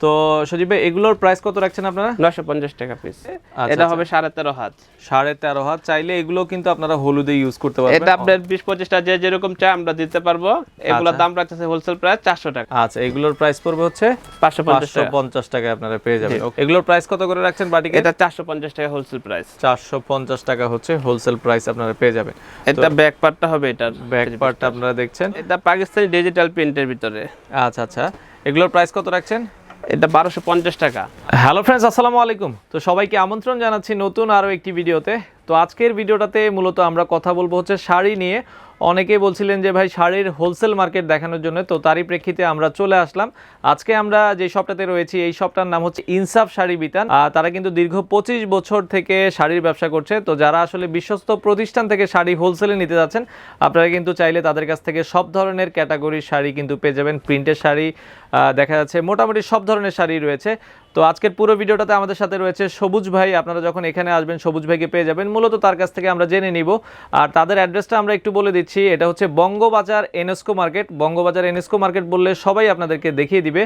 তো সজীব ভাই এগুলোর প্রাইস কত রাখছেন আপনারা? 950 টাকা পিস। এটা হবে 13.5 হাত। 13.5 হাত। চাইলে এগুলো কিন্তু আপনারা হলুদে ইউজ করতে পারবেন। এটা আপনার 20-25 টা যে যেরকম চাই আমরা দিতে পারবো। এগুলোর দাম রাখতেছে হোলসেল প্রাইস 400 টাকা। আচ্ছা, এগুলোর প্রাইস পড়বে হচ্ছে 550 টাকায় আপনারা পেয়ে যাবেন। এগুলোর প্রাইস কত করে রাখছেন বাটিকে? এটা 450 টাকা হোলসেল প্রাইস। 450 টাকা হচ্ছে হোলসেল প্রাইস আপনারা পেয়ে যাবেন। এটা ব্যাক পার্টটা হবে, এটার ব্যাক পার্টটা আপনারা দেখছেন। এটা পাকিস্তানি ডিজিটাল প্রিন্টের ভিতরে। আচ্ছা আচ্ছা, এগুলোর প্রাইস কত রাখছেন? এটা 1250 টাকা। হ্যালো ফ্রেন্ডস, আসসালামু আলাইকুম। তো সবাইকে আমন্ত্রণ জানাচ্ছি নতুন আরও একটি ভিডিওতে। তো আজকের ভিডিওটাতে মূলত আমরা কথা বলবো হচ্ছে শাড়ি নিয়ে। অনেকেই বলছিলেন যে ভাই শাড়ির হোলসেল মার্কেট দেখানোর জন্য, তো তারই প্রেক্ষিতে আমরা চলে আসলাম। আজকে আমরা যে শপটাতে রয়েছি এই শপটার নাম হচ্ছে ইনসাফ শাড়ি বিতান। তারা কিন্তু দীর্ঘ 25 বছর থেকে শাড়ির ব্যবসা করছে। তো যারা আসলে বিশ্বস্ত প্রতিষ্ঠান থেকে শাড়ি হোলসেলে নিতে যাচ্ছেন, আপনারা কিন্তু চাইলে তাদের কাছ থেকে সব ধরনের ক্যাটাগরির শাড়ি কিন্তু পেয়ে যাবেন। প্রিন্টের শাড়ি দেখা যাচ্ছে, মোটামুটি সব ধরনের শাড়ি রয়েছে। তো আজকের পুরো ভিডিওটাতে আমাদের সাথে রয়েছে সবুজ ভাই। আপনারা যখন এখানে আসবেন সবুজ ভাইকে পেয়ে যাবেন। মূলত তার কাছ থেকে আমরা জেনে নিব। আর তাদের অ্যাড্রেসটা আমরা একটু বলে দিচ্ছি। এটা হচ্ছে বঙ্গবাজার এনএসকো মার্কেট। বঙ্গবাজার এনএসকো মার্কেট বললে সবাই আপনাদেরকে দেখিয়ে দিবে।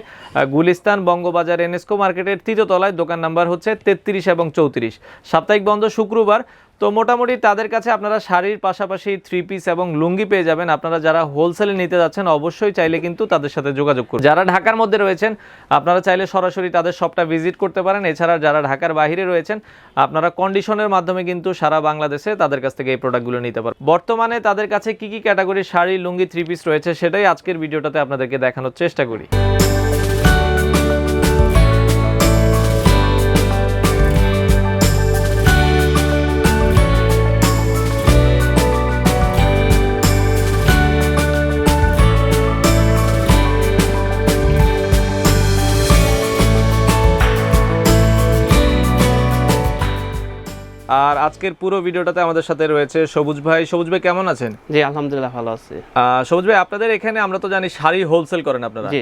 গুলিস্তান বঙ্গবাজার এনএসকো মার্কেটের 3য় তলায়, দোকান নাম্বার হচ্ছে 33 এবং 34। সাপ্তাহিক বন্ধ শুক্রবার। তো মোটামুটি তাদের কাছে আপনারা শাড়ির পাশাপাশি 3 পিস এবং লুঙ্গি পেয়ে যাবেন। আপনারা যারা হোলসেলে নিতে যাচ্ছেন অবশ্যই চাইলে কিন্তু তাদের সাথে যোগাযোগ করুন। যারা ঢাকার মধ্যে রয়েছেন আপনারা চাইলে সরাসরি তাদের শপটা ভিজিট করতে পারেন। এছাড়া যারা ঢাকার বাইরে রয়েছেন আপনারা কন্ডিশনের মাধ্যমে কিন্তু সারা বাংলাদেশে তাদের কাছ থেকে এই প্রোডাক্টগুলো নিতে পারেন। বর্তমানে তাদের কাছে কি কি ক্যাটাগরির শাড়ি, লুঙ্গি, 3 পিস রয়েছে সেটাই আজকের ভিডিওটাতে আপনাদেরকে দেখানোর চেষ্টা করি। আর আজকের পুরো ভিডিওটাতে আমাদের সাথে রয়েছে সবুজ ভাই। সবুজ ভাই কেমন আছেন? জি আলহামদুলিল্লাহ ভালো আছি। সবুজ ভাই আপনাদের এখানে আমরা তো জানি শাড়ি হোলসেল করেন আপনারা। জি।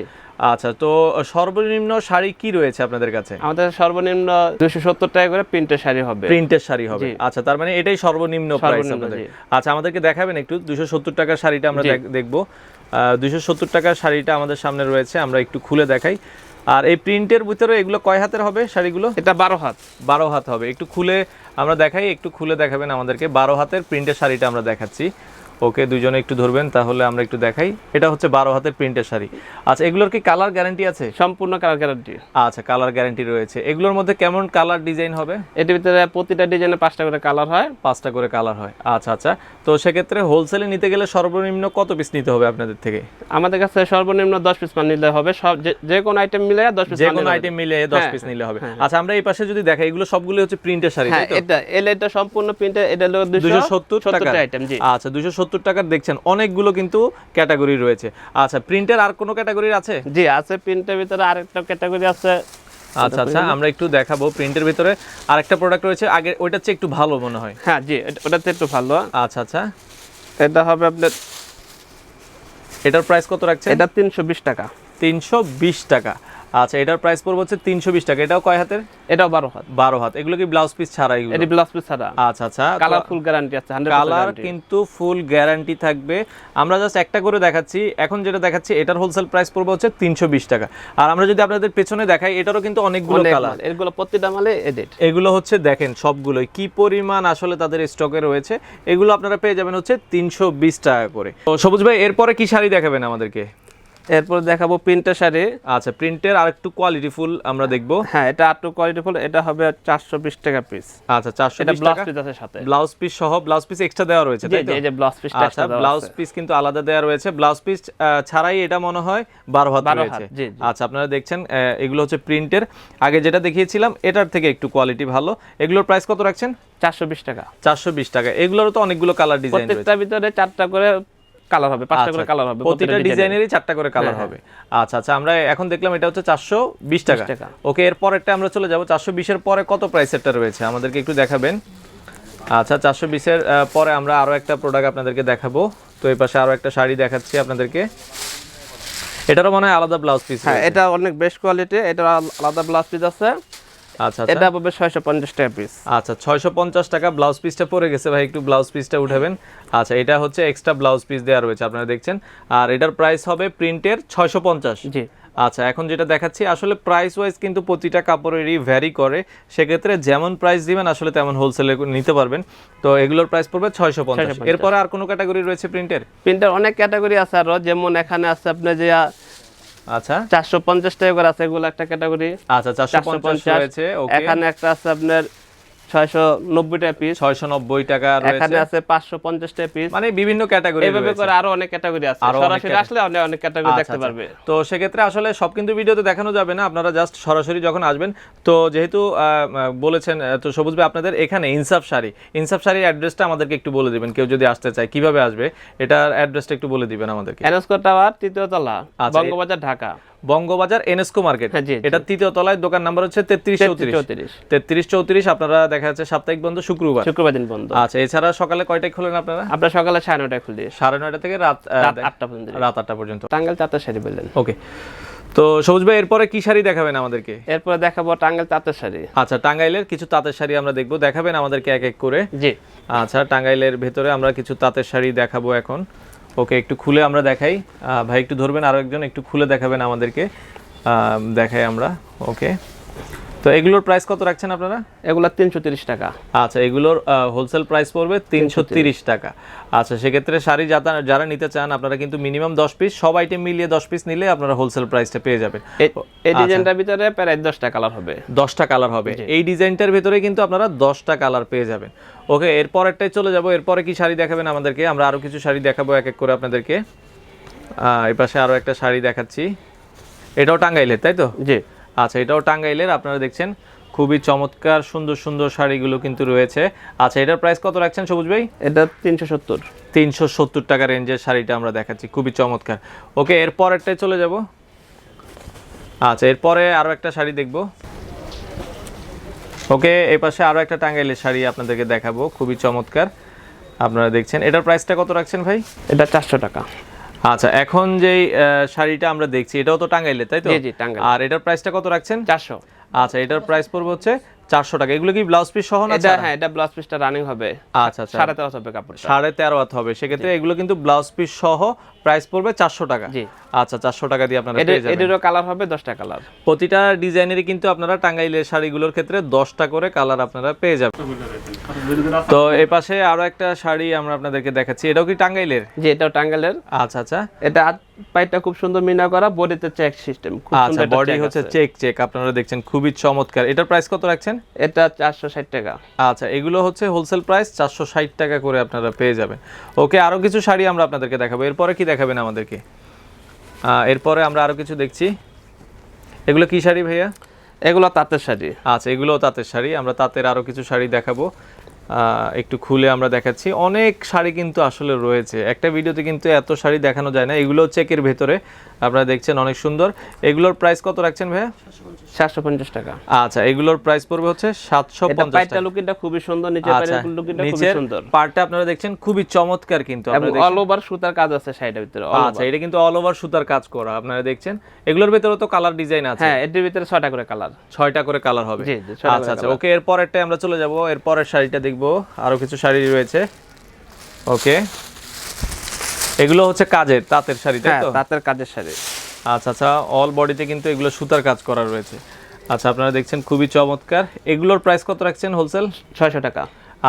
আচ্ছা, তো সর্বনিম্ন শাড়ি কি রয়েছে আপনাদের কাছে? আমাদের সর্বনিম্ন 270 টাকা করে প্রিন্টের শাড়ি হবে। প্রিন্টের শাড়ি হবে। আচ্ছা, তার মানে এটাই সর্বনিম্ন প্রাইস আপনাদের। আচ্ছা, আমাদেরকে দেখাবেন একটু 270 টাকার শাড়িটা আমরা দেখব। 270 টাকার শাড়িটা আমাদের সামনে রয়েছে, আমরা একটু খুলে দেখাই। আর এই প্রিন্টের ভিতরে এগুলো কয় হাতের হবে শাড়িগুলো? এটা 12 হাত। 12 হাত হবে। একটু খুলে আমরা দেখাই, একটু খুলে দেখাবেন আমাদেরকে। 12 হাতের প্রিন্টের শাড়িটা আমরা দেখাচ্ছি। ওকে, দুজনে একটু ধরবেন তাহলে আমরা একটু দেখাই। এটা হচ্ছে 12 হাতের প্রিন্টের শাড়ি। আচ্ছা, এগুলোর কি কালার গ্যারান্টি আছে? সম্পূর্ণ কালার গ্যারান্টি। আচ্ছা, কালার গ্যারান্টি রয়েছে। এগুলোর মধ্যে কেমন কালার ডিজাইন হবে? এর ভিতরে প্রতিটা ডিজাইনে 5টা করে কালার হয়। 5টা করে কালার হয়। আচ্ছা আচ্ছা, তো সেক্ষেত্রে হোলসেলে নিতে গেলে সর্বনিম্ন কত পিস নিতে হবে আপনাদের থেকে? আমাদের কাছে সর্বনিম্ন 10 পিস মাল নিলে হবে। সব যে কোনো আইটেম মিলে 10 পিস, যে কোনো আইটেম মিলে 10 পিস নিলে হবে। আচ্ছা, আমরা এই পাশে যদি দেখাই, এগুলো সবগুলো হচ্ছে প্রিন্টের শাড়ি, তাই তো? এটা সম্পূর্ণ প্রিন্টের। এটা হলো 270 টাকা আইটেম। জি। আচ্ছা, 270 টাকার দেখছেন অনেকগুলো কিন্তু ক্যাটাগরি রয়েছে। আচ্ছা, প্রিন্টের আর কোনো ক্যাটাগরি আছে? জি আছে, প্রিন্টের ভিতরে আরেকটা ক্যাটাগরি আছে। আচ্ছা আচ্ছা, আমরা একটু দেখাবো। প্রিন্টের ভিতরে আরেকটা প্রোডাক্ট রয়েছে, আগে ওইটার চেয়ে একটু ভালো মনে হয়। হ্যাঁ জি, ওটাতে একটু ভালো। আচ্ছা আচ্ছা, এটা হবে আপনার, এটার প্রাইস কত রাখছেন? এটা 320 টাকা। 320 টাকা। আচ্ছা, এটার প্রাইস পড়বে হচ্ছে 320 টাকা। এটাও কয় হাতের? এটাও 12 হাত। 12 হাত। এগুলো কি ব্লাউজ পিস ছাড়া? এগুলো এটা ব্লাউজ পিস ছাড়া। আচ্ছা আচ্ছা, কালার ফুল গ্যারান্টি আছে, 100% কালার কিন্তু ফুল গ্যারান্টি থাকবে। আমরা জাস্ট একটা করে দেখাচ্ছি। এখন যেটা দেখাচ্ছি এটার হোলসেল প্রাইস পড়বে হচ্ছে 320 টাকা। আর আমরা যদি আপনাদের পেছনে দেখাই, এটারও কিন্তু অনেকগুলো কালার। এগুলো প্রতিটা মালে এডিট। এগুলো হচ্ছে দেখেন সবগুলোই কি পরিমাণ আসলে তাদের স্টকে রয়েছে। এগুলো আপনারা পেয়ে যাবেন হচ্ছে 320 টাকা করে। তো সবুজ ভাই এরপরে কি শাড়ি দেখাবেন আমাদেরকে? এরপর দেখাবো প্রিন্টের শাড়ি। আচ্ছা, প্রিন্টের আরেকটু কোয়ালিটি ফুল আমরা দেখবো। হ্যাঁ, এটা আরেকটু কোয়ালিটি ফুল। এটা হবে 420 টাকা পিস। আচ্ছা, 420 টাকা। ব্লাউজ টাকা। পিস আছে সাথে। ব্লাউজ পিস সহ, ব্লাউজ পিস এক্সট্রা দেওয়া রয়েছে, তাই তো? এই যে ব্লাউজ পিসটা আচ্ছা, ব্লাউজ পিস কিন্তু আলাদা দেওয়া রয়েছে। ব্লাউজ পিস ছাড়াই এটা মনে হয় 12 হাত রয়েছে। আচ্ছা, আপনারা দেখছেন এগুলো হচ্ছে প্রিন্টের। আগে যেটা দেখিয়েছিলাম এটার থেকে একটু কোয়ালিটি ভালো। এগুলোর প্রাইস কত রাখছেন? 420 টাকা। 420 টাকা। এগুলোরও তো অনেকগুলো কালার ডিজাইন রয়েছে। প্রত্যেকটার ভিতরে 4টা করে কালার হবে, 5টা করে কালার হবে। প্রতিটা ডিজাইনেরই 4টা করে কালার হবে। আচ্ছা আচ্ছা, আমরা এখন দেখলাম এটা হচ্ছে 420 টাকা। ওকে, এর পরেরটা আমরা চলে যাব। 420 এর পরে কত প্রাইসেরটা রয়েছে আমাদেরকে একটু দেখাবেন। আচ্ছা, 420 এর পরে আমরা আরো একটা প্রোডাক্ট আপনাদেরকে দেখাবো। তো এই পাশে আরো একটা শাড়ি দেখাচ্ছি আপনাদেরকে। এটারও মনে হয় আলাদা ব্লাউজ পিস। হ্যাঁ, এটা অনেক বেস্ট কোয়ালিটি। এটা আলাদা ব্লাউজ পিস আছে। আচ্ছা, এটা হবে 650 টাকা পিস। আচ্ছা, 650 টাকা। ব্লাউজ পিসটা পড়ে গেছে ভাই, একটু ব্লাউজ পিসটা উঠাবেন। আচ্ছা, এটা হচ্ছে এক্সট্রা ব্লাউজ পিস দেওয়া রয়েছে, আপনারা দেখছেন। আর এটার প্রাইস হবে প্রিন্টের 650। জি। আচ্ছা, এখন যেটা দেখাচ্ছি আসলে প্রাইস ওয়াইজ কিন্তু প্রতিটা কাপড়েরই ভ্যারি করে, সেক্ষেত্রে যেমন প্রাইস দিবেন আসলে তেমন হোলসেলে নিতে পারবেন। তো এগুলোর প্রাইস পড়বে 650। এরপরে আর কোনো ক্যাটাগরি রয়েছে প্রিন্টের? প্রিন্টার অনেক ক্যাটাগরি আছে আরো, যেমন এখানে আছে আপনার যে আচ্ছা 450 টাকা করে আছে, এগুলো একটা ক্যাটাগরি। আচ্ছা 450 রয়েছে। ওকে, এখানে একটা আছে আপনার 690 টাকা পিস, 690 টাকা রয়েছে। এখানে আছে 550 টাকা পিস, মানে বিভিন্ন ক্যাটাগরি এইভাবে করে আরো অনেক ক্যাটাগরি আছে, সরাসরি আসলে অনেক ক্যাটাগরি দেখতে পারবে। তো সেক্ষেত্রে আসলে সব কিন্তু ভিডিওতে দেখানো যাবে না, আপনারা জাস্ট সরাসরি যখন আসবেন। তো যেহেতু বলেছেন, তো সবুজ ভাই আপনাদের এখানে ইনসাফ শাড়ির অ্যাড্রেসটা আমাদেরকে একটু বলে দিবেন, কেউ যদি আসতে চায় কিভাবে আসবে, এটার অ্যাড্রেসটা একটু বলে দিবেন আমাদেরকে। এনএসকো টাওয়ার 3য় তলা, বঙ্গবাজার, ঢাকা। বঙ্গবাজার এনএসকো মার্কেট, এটা 3য় তলায়, দোকান নাম্বার হচ্ছে 3334। আপনারা দেখা যাচ্ছে সাপ্তাহিক বন্ধ, শুক্রবার দিন বন্ধ। আচ্ছা, এছাড়া সকালে কয়টায় খোলেন আপনারা? আমরা সকালে 9:30 খুলি, 9:30 থেকে রাত 8টা পর্যন্ত। রাত 8টা পর্যন্ত। টাঙ্গাইল তাঁতের শাড়ি বললেন। ওকে, তো সবুজ ভাই এরপরে কি শাড়ি দেখাবেন আমাদেরকে? এরপরে দেখাবো টাঙ্গাইল তাঁতের শাড়ি। আচ্ছা, টাঙ্গাইলের কিছু তাঁতের শাড়ি আমরা দেখবো, দেখাবেন আমাদেরকে এক এক করে? জি। আচ্ছা, টাঙ্গাইলের ভেতরে আমরা কিছু তাঁতের শাড়ি দেখাবো এখন। ওকে, একটু খুলে আমরা দেখাই। ভাই একটু ধরবেন, আরো একজন একটু খুলে দেখাবেন আমাদেরকে, দেখাই আমরা। ওকে, তো এগুলোর প্রাইস কত রাখছেন আপনারা? এগুলো 330 টাকা। আচ্ছা, এগুলোর হোলসেল প্রাইস পড়বে 330 টাকা। আচ্ছা, সেক্ষেত্রে শাড়ি যারা নিতে চান আপনারা কিন্তু মিনিমাম 10 পিস, সব আইটেম মিলিয়ে 10 পিস নিলে আপনারা হোলসেল প্রাইসটা পেয়ে যাবেন। এই ডিজাইনটার ভিতরে প্রায় 10টা কালার হবে। 10টা কালার হবে এই ডিজাইনটার ভিতরে, কিন্তু আপনারা 10টা কালার পেয়ে যাবেন। ওকে, এরপরেরটাই চলে যাব। এরপরে কি শাড়ি দেখাবেন আমাদেরকে? আমরা আরো কিছু শাড়ি দেখাবো এক এক করে আপনাদেরকে। এই পাশে আরো একটা শাড়ি দেখাচ্ছি, এটাও টাঙ্গাইলের, তাই তো? জি। আচ্ছা, এটাও টাঙ্গাইলের, আপনারা দেখছেন খুবই চমৎকার সুন্দর সুন্দর শাড়িগুলো কিন্তু রয়েছে। আচ্ছা, এটার প্রাইস কত রাখছেন সবুজ ভাই? এটা 370 টাকা রেঞ্জের শাড়িটা আমরা দেখাচ্ছি, খুবই চমৎকার। ওকে, এরপরেরটাই চলে যাব। আচ্ছা, এরপরে আরো একটা শাড়ি দেখব। ওকে, এই পাশে আরো একটা টাঙ্গাইলের শাড়ি আপনাদেরকে দেখাবো, খুবই চমৎকার। আপনারা দেখছেন, এটার প্রাইসটা কত রাখছেন ভাই? এটা 400 টাকা। আচ্ছা, এখন যেই শাড়িটা আমরা দেখছি এটাও তো টাঙ্গাইলের, তাই তো? জি জি, টাঙ্গাইল। আর এটার প্রাইসটা কত রাখছেন? 400। আচ্ছা, এটার প্রাইস পড়বে হচ্ছে 400 টাকা। এগুলো কি ব্লাউজ পিস সহ না? এটা হ্যাঁ, এটা ব্লাউজ পিসটা রানিং হবে। আচ্ছা আচ্ছা, 13.5 হবে কাপড়টা। 13.5 হাত হবে, সেক্ষেত্রে এগুলো কিন্তু ব্লাউজ পিস সহ প্রাইস পড়বে 400 টাকা। জি। আচ্ছা, 400 টাকা দিয়ে আপনারা পেয়ে যাবেন। এটারও কালার হবে 10টা কালার। প্রতিটা ডিজাইনেরই কিন্তু আপনারা টাঙ্গাইলের শাড়িগুলোর ক্ষেত্রে 10টা করে কালার আপনারা পেয়ে যাবেন। তো এই পাশে আরো একটা শাড়ি আমরা আপনাদেরকে দেখাচ্ছি, এটাও কি টাঙ্গাইলের? জি, এটাও টাঙ্গাইলের। আচ্ছা আচ্ছা, এটা পাইটা খুব সুন্দর মিনা করা, বডিতে চেক সিস্টেম, খুব আচ্ছা, সুন্দর। বডি হচ্ছে চেক আপনারা দেখছেন, খুবই চমৎকার। এটার প্রাইস কত রাখছেন? এটা 460 টাকা। আচ্ছা, এগুলো হচ্ছে হোলসেল প্রাইস 460 টাকা করে আপনারা পেয়ে যাবেন। ওকে, আরো কিছু শাড়ি আমরা আপনাদেরকে দেখাবো। এরপরে কি দেখাবেন আমাদেরকে? এরপরে আমরা আরো কিছু দেখছি, এগুলো কি শাড়ি ভাইয়া? এগুলো তাঁতের শাড়ি। আচ্ছা, এগুলো তাঁতের শাড়ি, আমরা তাঁতের আরো কিছু শাড়ি দেখাবো। একটু খুলে আমরা দেখাচ্ছি, অনেক শাড়ি কিন্তু আসলে রয়েছে, একটা ভিডিওতে কিন্তু এত শাড়ি দেখানো যায় না। এগুলো চেকের ভেতরে আপনারা দেখছেন, অনেক সুন্দর। এগুলোর প্রাইস কত রাখছেন ভাইয়া? 750 টাকা। আচ্ছা, এগুলোর প্রাইস পড়বে হচ্ছে 750 পাইটা টাকা। লুকিংটা খুবই সুন্দর, নিচের পাইটা লুকিংটা খুবই সুন্দর। পার্টটা আপনারা দেখছেন খুবই চমৎকার, কিন্তু আপনারা অল ওভার সুতার কাজ আছে শাড়িটার ভিতরে। আচ্ছা, এটা কিন্তু অল ওভার সুতার কাজ করা, আপনারা দেখছেন। এগুলোর ভিতরে তো কালার ডিজাইন আছে? হ্যাঁ, এর ভিতরে 6টা করে কালার। 6টা করে কালার হবে। জি জি। আচ্ছা আচ্ছা, ওকে, এরপরেরটাই আমরা চলে যাব। এরপরের শাড়িটা দেখবো, আরো কিছু শাড়ি রয়েছে। ওকে, এগুলো হচ্ছে কাজের তাঁতের শাড়ি, তাই তো? তাঁতের কাজের শাড়ি। আচ্ছা আচ্ছা, অল বডিতে কিন্তু এগুলো সুতার কাজ করা রয়েছে। আচ্ছা, আপনারা দেখছেন খুবই চমৎকার। এগুলোর প্রাইস কত রাখছেন হোলসেল? 600 টাকা।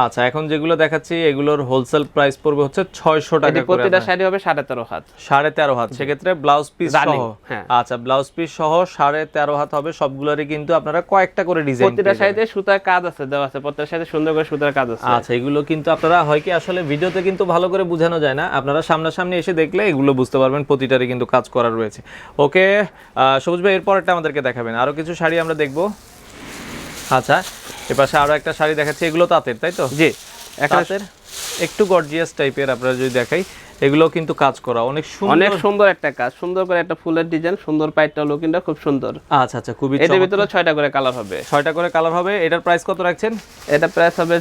আচ্ছা, এখন যেগুলো দেখাচ্ছি এগুলোর হোলসেল প্রাইস পড়বে হচ্ছে 600 টাকা করে। প্রতিটা শাড়ি হবে 13.5 হাত। 13.5 হাত, সেক্ষেত্রে ব্লাউজ পিস সহ। আচ্ছা, ব্লাউজ পিস সহ 13.5 হাত হবে। সবগুলোরই কিন্তু আপনারা কয়েকটা করে ডিজাইন, প্রতিটা শাড়িতে সুতার কাজ আছে, দেওয়া আছে, প্রতিটা শাড়িতে সুন্দর করে সুতার কাজ আছে। আচ্ছা, এগুলো কিন্তু আপনারা হয় কি আসলে ভিডিওতে কিন্তু ভালো করে বোঝানো যায় না, আপনারা সামনাসামনি এসে দেখলে এগুলো বুঝতে পারবেন, প্রতিটারই কিন্তু কাজ করা রয়েছে। ওকে, সবুজ ভাই এরপরটা আমাদেরকে দেখাবেন, আরো কিছু শাড়ি আমরা দেখবো। আচ্ছা, এপাশে আরো একটা শাড়ি দেখাচ্ছি, এগুলো তাঁতের, তাই তো? জি, তাঁতের একটু গর্জিয়াস টাইপের, আপনারা যদি দেখাই এগুলো কিন্তু কাজ করা অনেক সুন্দর, অনেক সুন্দর একটা কাজ, সুন্দর করে একটা ফুলের ডিজাইন, সুন্দর পাইটা লুকিংটা খুব সুন্দর। আচ্ছা আচ্ছা, খুবই এর ভিতরে 6টা করে কালার হবে। 6টা করে কালার হবে। এটার প্রাইস কত রাখছেন? এটা প্রাইস হবে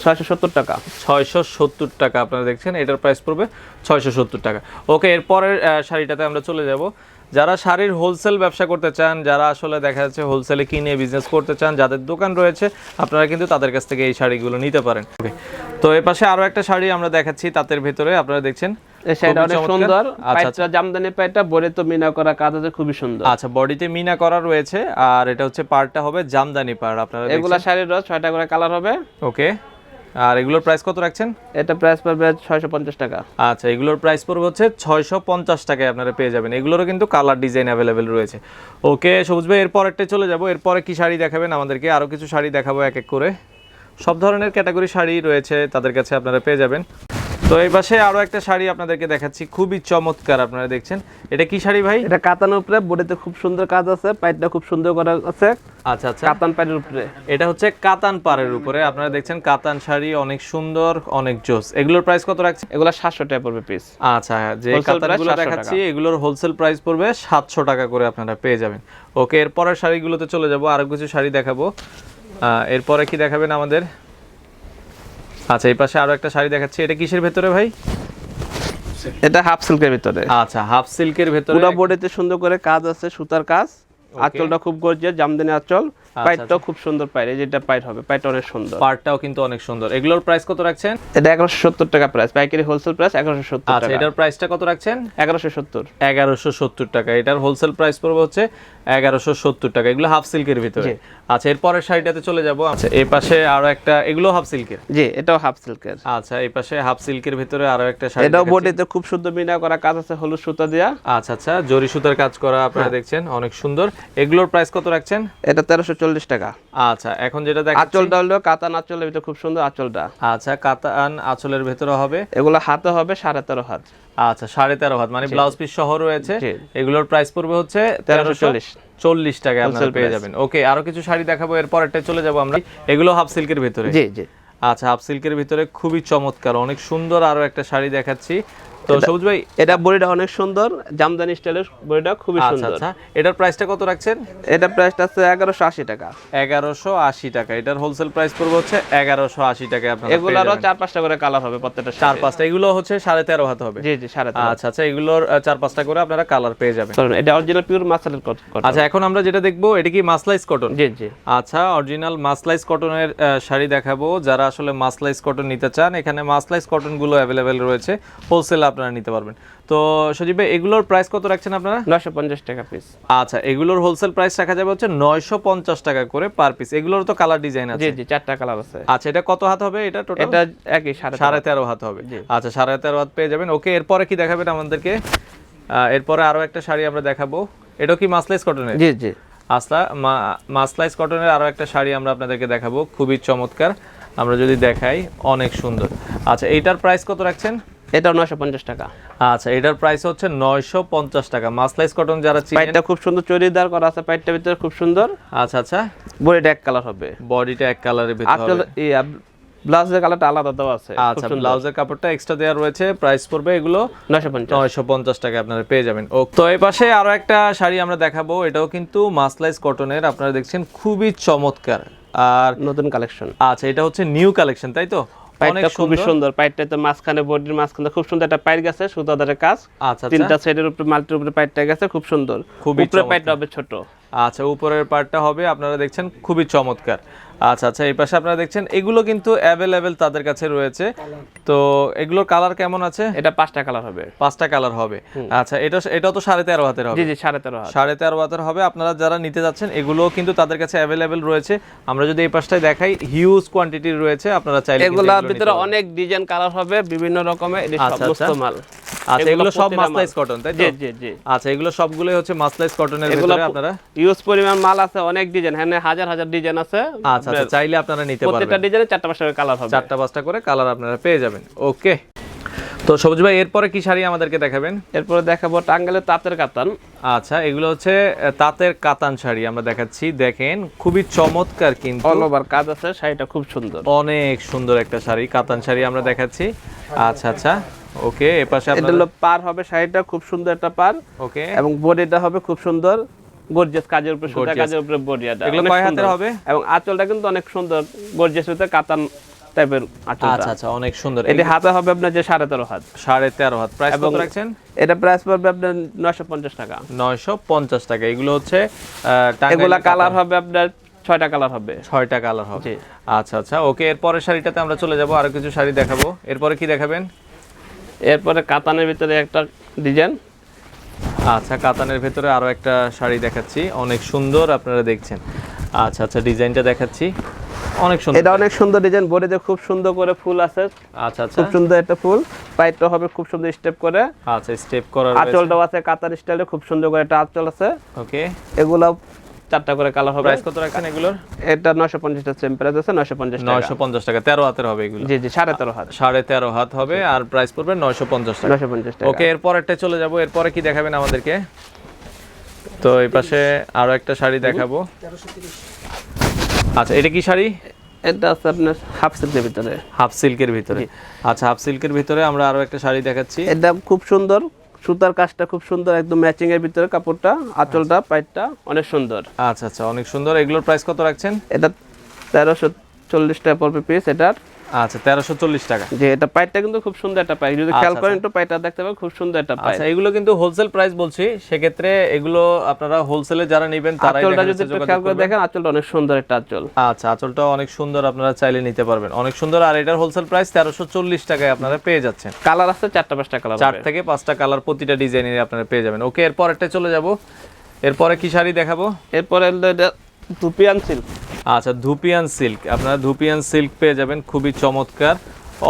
670 টাকা। 670 টাকা আপনারা দেখছেন, এটার প্রাইস পড়বে 670 টাকা। ওকে, এরপরের শাড়িটাতে আমরা চলে যাব। যারা শাড়ির হোলসেল ব্যবসা করতে চান, যারা আসলে দেখা যাচ্ছে হোলসেলে কিনে বিজনেস করতে চান, যাদের দোকান রয়েছে, আপনারা কিন্তু তাদের কাছ থেকে এই শাড়িগুলো নিতে পারেন। ওকে, তো এর পাশে আরো একটা শাড়ি আমরা দেখাচ্ছি তাঁতের ভেতরে, আপনারা দেখছেন এই শাড়িটা খুবই অনেক চমৎকার। সুন্দর, আচ্ছা, পাইটটা জামদানি পাইটটা বড়ে তো মিনা করা কাজ আছে, খুবই সুন্দর। আচ্ছা, বডিতে মিনা করা রয়েছে, আর এটা হচ্ছে পাড়টা হবে জামদানি পাড় আপনারা এগুলা দেখছেন। শাড়ির 6টা করে কালার হবে। ওকে, আর এগুলোর প্রাইস কত রাখছেন? এটা প্রাইস পড়বে 650 টাকা। আচ্ছা, এগুলোর প্রাইস পড়বে হচ্ছে 650 টাকায় আপনারা পেয়ে যাবেন। এগুলোরও কিন্তু কালার ডিজাইন অ্যাভেলেবেল রয়েছে। ওকে সবুজ ভাই, এরপরেরটা চলে যাব। এরপরে কি শাড়ি দেখাবেন আমাদেরকে? আরও কিছু শাড়ি দেখাবো এক এক করে। সব ধরনের ক্যাটাগরি শাড়ি রয়েছে তাদের কাছে, আপনারা পেয়ে যাবেন। তো এই পাশে আরও একটা শাড়ি আপনাদেরকে দেখাচ্ছি, খুবই চমৎকার। আপনারা দেখছেন, এটা কি শাড়ি ভাই? এটা কাতানের উপরে, বডিতে খুব সুন্দর কাজ আছে, পাইটটা খুব সুন্দর করা আছে। আচ্ছা আচ্ছা, কাতান পাইটের উপরে। এটা হচ্ছে কাতান পাড়ের উপরে আপনারা দেখছেন, কাতান শাড়ি, অনেক সুন্দর, অনেক জোস। এগুলোর প্রাইস কত রাখছেন? এগুলা 700 টাকা পড়বে পিস। আচ্ছা, যে Wholesale কাতানগুলো price 700 দেখাচ্ছি এগুলোর হোলসেল প্রাইস পড়বে 700 টাকা করে আপনারা পেয়ে যাবেন। ওকে, এরপরের শাড়িগুলোতে চলে যাব, আরো কিছু শাড়ি দেখাবো। এরপরে কি দেখাবেন আমাদের? আচ্ছা, এই পাশে আরো একটা শাড়ি দেখাচ্ছি, এটা কিসের ভেতরে ভাই? এটা হাফ সিল্কের ভিতরে। আচ্ছা, হাফ সিল্কের ভেতরে পুরো বডিতে সুন্দর করে কাজ আছে, সুতার কাজ। আঁচলটা খুব গর্জিয়াস, জামদানি আঁচল। পাইটটাও খুব সুন্দর পাইট, এই যেটা পাইট হবে, পাইটটা অনেক সুন্দর। পার্টটাও কিন্তু অনেক সুন্দর। এগুলোর প্রাইস কত রাখছেন? এটা 1170 টাকা প্রাইস, পাইকারি হোলসেল প্রাইস 1170 আচ্ছা, টাকা। এটার প্রাইসটা কত রাখছেন? 1170। 1170 টাকা। এটার হোলসেল প্রাইস পড়বে হচ্ছে 1170 টাকা। এগুলো হাফ সিল্কের ভিতরে। আচ্ছা, এরপরের শাড়িটাতে চলে যাব। আচ্ছা, এই পাশে আরো একটা, এগুলো হাফ সিল্কের? জি, এটাও হাফ সিল্কের। আচ্ছা, এই পাশে হাফ সিল্কের ভিতরে আরো একটা শাড়ি, এটাও বডিতে খুব সুন্দর মিনা করা কাজ আছে, হলুদ সুতা দেয়া। আচ্ছা আচ্ছা, জরি সুতার কাজ করা আপনারা দেখছেন, অনেক সুন্দর। এগুলোর প্রাইস কত রাখছেন? এটা 1340 টাকা। আচ্ছা, এখন যেটা দেখাচ্ছি, আঁচলটা হলো কাতান আঁচলের ভিতরে, খুব সুন্দর আঁচলটা। আচ্ছা, কাতান আঁচলের ভেতরে হবে। এগুলো হাতে হবে 13.5 হাত। আচ্ছা, 13.5 হাত, মানে ব্লাউজ পিস সহ রয়েছে। এগুলোর প্রাইস পড়বে হচ্ছে 1340 টাকা আপনারা পেয়ে যাবেন। ওকে, আরো কিছু শাড়ি দেখাবো, এরপর একটা চলে যাব আমরা। এগুলো হাফ সিল্কের ভিতরে? জি জি। আচ্ছা, হাফ সিল্কের ভিতরে খুবই চমৎকার, অনেক সুন্দর। আরো একটা শাড়ি দেখাচ্ছি। তো সবুজ ভাই, এটা বডিটা অনেক সুন্দর, জামদানি স্টাইলের বডিটা খুবই আচ্ছা সুন্দর। আচ্ছা, এটার প্রাইসটা কত রাখছেন? এটা প্রাইসটা আছে 1180 টাকা। 1180 টাকা। এটার হোলসেল প্রাইস পড়বে হচ্ছে 1180 টাকা আপনারা পেয়ে এগুলারও যাবেন। 4-5টা করে কালার হবে প্রত্যেকটা। 4-5টা, এগুলো হচ্ছে 13.5 হাত হবে। জি জি, 13.5। আচ্ছা আচ্ছা, এগুলোর 4-5টা করে আপনারা কালার পেয়ে যাবেন। এটা অরিজিনাল পিওর মাসলাইজ কটন। আচ্ছা, এখন আমরা যেটা দেখবো, এটা কি মাসলাইজ কটন? জি জি। আচ্ছা, অরিজিনাল মাসলাইজ কটনের শাড়ি দেখাবো। যারা আসলে মাসলাইজ কটন নিতে চান, এখানে মাসলাইজ কটন গুলো অ্যাভেলেবেল রয়েছে, হোলসেল আপনারা নিতে পারবেন। তো সজীব ভাই, এগুলোর প্রাইস কত রাখছেন আপনারা? 950 টাকা পিস। আচ্ছা, এগুলোর হোলসেল প্রাইস রাখা যাবে হচ্ছে 950 টাকা করে পার পিস। এগুলোর তো কালার ডিজাইন আছে? জি জি, 4টা কালার আছে। আচ্ছা, এটা কত হাত হবে? এটা টোটাল এটা একই 13.5 হাত হবে। আচ্ছা, 13.5 হাত পেয়ে যাবেন। ওকে, এরপরে কি দেখাবেন আমাদেরকে? এরপরে আরো একটা শাড়ি আমরা দেখাবো। এটা কি মাসলাইজ কটনের? জি জি। আসলা মাসলাইজ কটনের আরো একটা শাড়ি আমরা আপনাদেরকে দেখাবো, খুবই চমৎকার। আমরা যদি দেখাই, অনেক সুন্দর। আচ্ছা, এইটার প্রাইস কত রাখছেন? এটাও 950 টাকা। আচ্ছা, এটার প্রাইস হচ্ছে 950 টাকা। মাসলাইজ কটন যারা চিনেন, পাইটটা খুব সুন্দর চড়িদার করা আছে, পাইটটার ভিতরে খুব সুন্দর। আচ্ছা আচ্ছা, বডিটা এক কালার হবে, বডিটা এক কালারের ভিতরে আঁচল হবে। ব্লাউজের কালারটা আলাদা দেওয়া আছে। আচ্ছা, ব্লাউজের কাপড়টা এক্সট্রা দেওয়া রয়েছে। প্রাইস পড়বে এগুলো 950 টাকা আপনারা পেয়ে যাবেন। ও, তো এই পাশে আরো একটা শাড়ি আমরা দেখাবো, এটাও কিন্তু মাসলাইজ কটনের। আপনারা দেখছেন, খুবই চমৎকার আর নতুন কালেকশন। আচ্ছা, এটা হচ্ছে নিউ কালেকশন, তাই তো? পাইটটা খুবই সুন্দর, পাইটটা তো মাঝখানে, বডির মাঝখানে খুব সুন্দর একটা পাইট গেছে, সুতাদারের কাজ। আচ্ছা, 3টা সাইডের উপরে, মাল্টির উপরে পাইটটা গেছে, খুব সুন্দর। উপরে পাইটটা হবে ছোট। আচ্ছা, উপরের পার্টটা হবে, আপনারা দেখছেন, খুবই চমৎকার। আচ্ছা আচ্ছা, এই পাশে আপনারা দেখছেন, এগুলো কিন্তু অ্যাভেলেবেল তাদের কাছে রয়েছে। তো এগুলোর কালার কেমন আছে? এটা 5টা কালার হবে। 5টা কালার হবে। আচ্ছা, এটাও তো 13.5 হাতের হবে? জি জি, 13.5 হাত। 13.5 হাতের হবে। আপনারা যারা নিতে যাচ্ছেন, এগুলো কিন্তু তাদের কাছে অ্যাভেলেবেল রয়েছে। আমরা যদি এই পাশটায় দেখাই, হিউজ কোয়ান্টিটির রয়েছে, আপনারা চাইলে এগুলোর ভিতরে অনেক ডিজাইন কালার হবে, বিভিন্ন রকমের। এটা সমস্ত মাল। আচ্ছা, এগুলো সব মাসলাইজ কটন, তাই তো? জি জি জি। আচ্ছা, এগুলো সবগুলোই হচ্ছে মাসলাইজ কটনের ভিতরে। আপনারা ইউজ পরিমাণ মাল আছে, অনেক ডিজাইন, হ্যাঁ, হাজার হাজার ডিজাইন আছে। আচ্ছা আচ্ছা, চাইলে আপনারা নিতে পারবেন। প্রত্যেকটা ডিজাইনে 4টা-5টা করে কালার হবে। 4টা-5টা করে কালার আপনারা পেয়ে যাবেন। ওকে, তো সবুজ ভাই, এরপরে কি শাড়ি আমাদেরকে দেখাবেন? এরপরে দেখাবো টাঙ্গাইলের তাঁতের কাতান। আচ্ছা, এগুলো হচ্ছে তাঁতের কাতান শাড়ি আমরা দেখাচ্ছি। দেখেন, খুবই চমৎকার, কিন্তু অল ওভার কাজ আছে, শাড়িটা খুব সুন্দর, অনেক সুন্দর একটা শাড়ি, কাতান শাড়ি আমরা দেখাচ্ছি। আচ্ছা আচ্ছা, ওকে, এপাশে এটা হলো পার হবে, শাড়িটা খুব সুন্দর একটা পার। ওকে, এবং বডিটা হবে খুব সুন্দর, গর্জিয়াস কাজের উপরে, সুতা কাজের উপরে বডিটা। এগুলো কয় হাতের হবে? এবং আঁচলটা কিন্তু অনেক সুন্দর, গর্জিয়াস হতে কাতান টাইপের আঁচলটা। আচ্ছা আচ্ছা, অনেক সুন্দর। এটা হাতে হবে আপনার যে 13.5 হাত। 13.5 হাত। প্রাইস কত রাখছেন? এটা প্রাইস পড়বে আপনার 950 টাকা। 950 টাকা। এগুলো হচ্ছে এগুলা কালার হবে আপনার 6টা কালার হবে। 6টা কালার হবে। আচ্ছা আচ্ছা, ওকে, এরপরের শাড়িটাতে আমরা চলে যাব, আরো কিছু শাড়ি দেখাবো। এরপরে কি দেখাবেন? এরপরে কাতানের ভিতরে একটা ডিজাইন। আচ্ছা, কাতানের ভেতরে আরো একটা শাড়ি দেখাচ্ছি, অনেক সুন্দর, আপনারা দেখছেন। আচ্ছা আচ্ছা, ডিজাইনটা দেখাচ্ছি, অনেক সুন্দর। এটা অনেক সুন্দর ডিজাইন, বডিতে খুব সুন্দর করে ফুল আছে। আচ্ছা আচ্ছা, খুব সুন্দর একটা ফুল, পাইটটা হবে খুব সুন্দর স্টেপ করে। আচ্ছা, স্টেপ করা, আঁচলটাও আছে কাতার স্টাইলে, খুব সুন্দর করে একটা আঁচল আছে। ওকে, এগুলো 4টা করে কালার হবে। প্রাইস কত রাখছেন এগুলোর? এটা 950 টাকা সেম প্রাইস আছে, 950 টাকা। 950 টাকা, 13 হাতের হবে এগুলো? জি জি, 13.5 হাত। 13.5 হাত হবে, আর প্রাইস পড়বে 950 টাকা। 950 টাকা। ওকে, এরপর একটা চলে যাব, এরপরে কি দেখাবেন আমাদেরকে? তো এই পাশে আরো একটা শাড়ি দেখাবো। আচ্ছা, এটা কি শাড়ি? এটা আছে আপনার হাফ সিল্কের ভিতরে। হাফ সিল্কের ভিতরে। আচ্ছা, হাফ সিল্কের ভিতরে আমরা আরো একটা শাড়ি দেখাচ্ছি। এটা খুব সুন্দর, সুতার কাজটা খুব সুন্দর, একদম ম্যাচিং এর ভিতরে কাপড়টা, আঁচলটা, পাইটটা অনেক সুন্দর। আচ্ছা আচ্ছা, অনেক সুন্দর। এগুলোর প্রাইস কত রাখছেন? এটা 1340 টাকা পড়বে পিস এটার। আচ্ছা, 1340 টাকা। যে এটা পাইটটা কিন্তু খুব সুন্দর একটা পাইট, যদি খেয়াল করেন একটু পাইটটা দেখতে পাবেন, খুব সুন্দর একটা পাইট। আচ্ছা, এগুলো কিন্তু হোলসেল প্রাইস বলছি, সেক্ষেত্রে এগুলো আপনারা হোলসেলে যারা নেবেন তারাই আঁচলটা যদি একটু খেয়াল করে দেখেন, আঁচলটা অনেক সুন্দর একটা আঁচল। আচ্ছা, আঁচলটা অনেক সুন্দর, আপনারা চাইলে নিতে পারবেন, অনেক সুন্দর। আর এটার হোলসেল প্রাইস 1340 টাকায় আপনারা পেয়ে যাচ্ছেন। কালার আছে 4টা 5টা কালার, 4 থেকে 5টা কালার, প্রতিটা ডিজাইনের আপনারা পেয়ে যাবেন। ওকে, এরপর একটা চলে যাব। এরপরে কি শাড়ি দেখাবো? এরপরে এটা ধুপিয়ান সিল্ক। আচ্ছা, ধুপিয়ান সিল্ক, আপনারা ধুপিয়ান সিল্ক পেয়ে যাবেন, খুবই চমৎকার,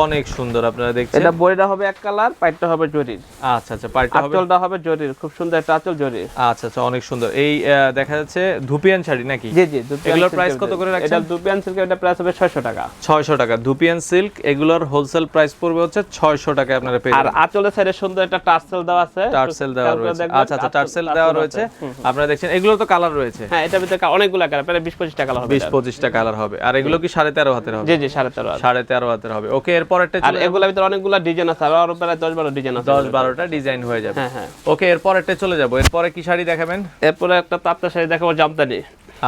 অনেক সুন্দর, আপনারা দেখছেন। এটা বডিটা হবে এক কালার, পাইটটা হবে জরির। আচ্ছা আচ্ছা, পাইটা হবে, আঁচলটা হবে জরির, খুব সুন্দর একটা আঁচল জরির। আচ্ছা আচ্ছা, অনেক সুন্দর। এই দেখা যাচ্ছে ধুপিয়ান শাড়ি নাকি? জি জি, এগুলোর প্রাইস কত করে রাখছেন? এটা ধুপিয়ান সিল্কের, এটা প্রাইস হবে 600 টাকা। 600 টাকা ধুপিয়ান সিল্ক, এগুলোর হোলসেল প্রাইস পড়বে হচ্ছে 600 টাকায় আপনারা পেয়ে আর যাবেন। আঁচলের সাইডে সুন্দর একটা টার্সেল দেওয়া আছে, টার্সেল দেওয়া রয়েছে। আচ্ছা আচ্ছা, টার্সেল দেওয়া রয়েছে, আপনারা দেখছেন। এগুলো তো কালার রয়েছে? হ্যাঁ, এটার ভিতরে অনেকগুলো কালার, প্রায় 20-25টা কালার হবে। 20-25টা কালার হবে। আর এগুলো কি 13.5 হাতের হবে? জি জি, 13.5 13.5 হাতের হবে। ওকে, এরপর একটা আর এগুলোর ভিতরে অনেকগুলো ডিজাইন আছে, আরো প্রায় 10-12 ডিজাইন আছে। 10-12টা ডিজাইন হয়ে যাবে। হ্যাঁ হ্যাঁ। ওকে, এরপর একটা চলে যাব। এরপরে কি শাড়ি দেখাবেন? এরপরে একটা তাঁতের শাড়ি দেখাবো, জামদানি।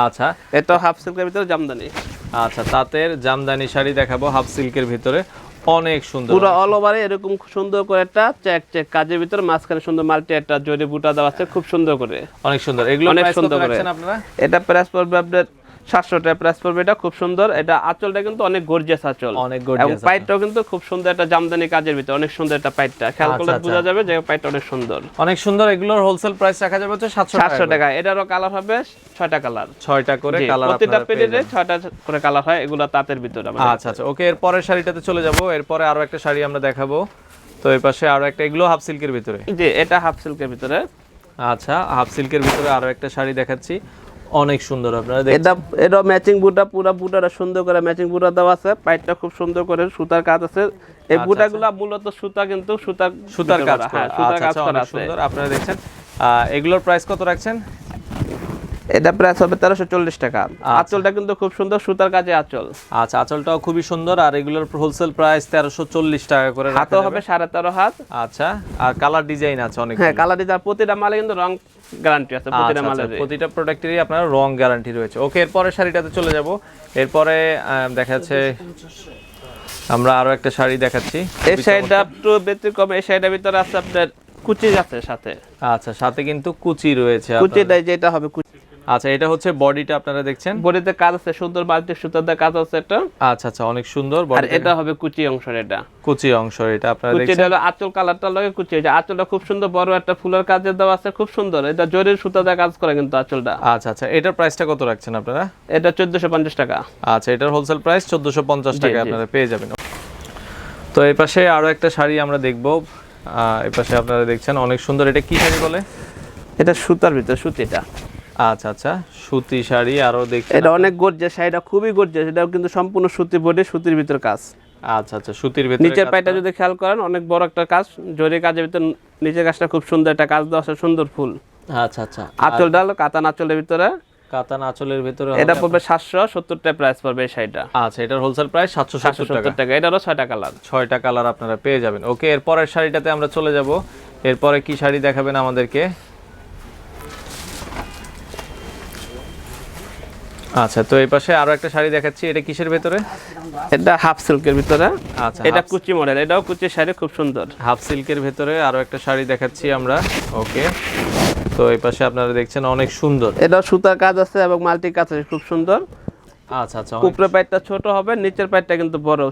আচ্ছা, এটা হাফ সিল্কের ভিতরে জামদানি। আচ্ছা, তাঁতের জামদানি শাড়ি দেখাবো হাফ সিল্কের ভিতরে, অনেক সুন্দর, পুরো অল ওভারে এরকম সুন্দর করে একটা চেক চেক কাজের ভিতরে মাঝখানে সুন্দর মাল্টি একটা জরি বুটা দেওয়া আছে, খুব সুন্দর করে, অনেক সুন্দর। এগুলো অনেক প্রাইস কত সুন্দর করে। রাখছেন আপনারা? এটা প্রাইস পড়বে আপনার 700 টাকা প্রাইস পড়বে। এটা খুব সুন্দর, এটা আঁচলটা কিন্তু অনেক গর্জিয়াস আঁচল, অনেক এবং গর্জিয়াস। পাইটটাও কিন্তু খুব সুন্দর একটা জামদানি কাজের ভিতরে, অনেক সুন্দর একটা পাইটটা, খেয়াল করলে আচ্ছা, বোঝা যাবে যে পাইটটা অনেক সুন্দর। অনেক সুন্দর। এগুলোর হোলসেল প্রাইস রাখা যাবে হচ্ছে 700 টাকা। এটারও কালার হবে 6টা কালার, 6টা করে কালার, প্রতিটা আপনারা পেয়ে পেজে যাবেন। 6টা করে কালার হয়, এগুলো তাঁতের ভিতরে। আচ্ছা আচ্ছা, ওকে, এরপরের শাড়িটাতে চলে যাব। এরপরে আরো একটা শাড়ি আমরা দেখাবো। তো এই পাশে আরো একটা, এগুলো হাফ সিল্কের ভিতরে? জি, এটা হাফ সিল্কের ভিতরে। আচ্ছা, হাফ সিল্কের ভিতরে আরো একটা শাড়ি দেখাচ্ছি, অনেক সুন্দর, আপনারা দেখছেন। এটা ম্যাচিং বুটা, পুরো বুটাটা সুন্দর করে ম্যাচিং বুটা দেওয়া আছে, পাইটটা খুব সুন্দর করে সুতার কাজ আছে। এই বুটাগুলো মূলত সুতা, কিন্তু সুতার কাজ করা। হ্যাঁ, সুতার আচ্ছা কাজ আচ্ছা, করা অনেক আছে। সুন্দর, আপনারা দেখছেন। এগুলোর প্রাইস কত রাখছেন? এটা প্রাইস হবে 1340 টাকা। আঁচলটা কিন্তু খুব সুন্দর, সুতার কাজে আঁচল। আচ্ছা, আঁচলটাও খুবই সুন্দর। আর এগুলোর হোলসেল প্রাইস 1340 টাকা করে রাখা হাতও যাবে। হবে 13.5 হাত। আচ্ছা, আর কালার ডিজাইন আছে অনেক। হ্যাঁ, কালার ডিজাইন, প্রতিটা মালে কিন্তু রং গ্যারান্টি আছে, প্রতিটা আচ্ছা, মালে। আচ্ছা, প্রতিটা প্রোডাক্টেরই আপনার রং গ্যারান্টি রয়েছে। ওকে, এরপরে শাড়িটাতে চলে যাব। এরপরে দেখা যাচ্ছে আমরা আরো একটা শাড়ি দেখাচ্ছি। এই শাড়িটা একটু ব্যতিক্রম, এই শাড়িটার ভিতরে আছে আপনার কুচি আছে সাথে। আচ্ছা, সাথে কিন্তু কুচি রয়েছে। কুচিটা যেটা হবে কুচি। আচ্ছা, এটা হচ্ছে বডিটা, আপনারা দেখছেন। বডিতে কাজ আছে সুন্দর, মাল্টি সুতার দিয়ে কাজ আছে এটা। আচ্ছা আচ্ছা, অনেক সুন্দর। আর এটা হবে কুচি অংশ, এটা কুচি অংশ, এটা আপনারা কুচিটা দেখছেন। হলো আঁচল কালারটা লাগে কুচি, যে আঁচলটা খুব সুন্দর, বড় একটা ফুলের কাজে দেওয়া আছে, খুব সুন্দর। এটা জরির সুতা দিয়ে কাজ করে কিন্তু আঁচলটা। আচ্ছা আচ্ছা, এটার প্রাইসটা কত রাখছেন আপনারা? এটা 1450 টাকা। আচ্ছা, এটার হোলসেল প্রাইস 1450 টাকা আপনারা পেয়ে যাবেন। তো এই পাশে আরো একটা শাড়ি আমরা দেখব। এই পাশে আপনারা দেখছেন, অনেক সুন্দর। এটা কি শাড়ি বলে? এটা সুতার ভিতরে, সুতিটা। আচ্ছা আচ্ছা, সুতি শাড়ি আরো দেখছেন। এটা অনেক গর্জিয়াস, শাড়িটা খুবই গর্জিয়াস। এটাও কিন্তু সম্পূর্ণ সুতি বডি, সুতির ভিতর কাজ। আচ্ছা আচ্ছা, সুতির ভিতরে নিচের পায়টা যদি খেয়াল করেন, অনেক বড় একটা কাজ, জরি কাজের ভিতর নিচের কাজটা খুব সুন্দর একটা কাজ দেওয়া আছে, সুন্দর ফুল। আচ্ছা আচ্ছা, আঁচলটা হলো কাতান আঁচলের ভিতরে। কাতান আঁচলের ভিতরে এটা পড়বে 770 টাকা প্রাইস পড়বে এই শাড়িটা। আচ্ছা, এটার হোলসেল প্রাইস 770 টাকা। এটারও 6টা কালার। 6টা কালার আপনারা পেয়ে যাবেন। ওকে, এরপরের শাড়িটাতে আমরা চলে যাব। এরপরে কি শাড়ি দেখাবেন আমাদেরকে? আচ্ছা, তো এই পাশে আরো একটা শাড়ি দেখাচ্ছি। এটা কিসের ভিতরে? এটা হাফ সিল্কের ভিতরে। আচ্ছা, এটা কুচি মডেল, এটাও কুচি শাড়ি, খুব সুন্দর। হাফ সিল্কের ভিতরে আরো একটা শাড়ি দেখাচ্ছি আমরা। ওকে, তো এই পাশে আপনারা দেখছেন, অনেক সুন্দর। এটা সুতার কাজ আছে এবং মাল্টি কাজ আছে, খুব সুন্দর। আচ্ছা আচ্ছা, উপরে পাইটটা ছোট হবে, নিচের পাইটটা কিন্তু বড়,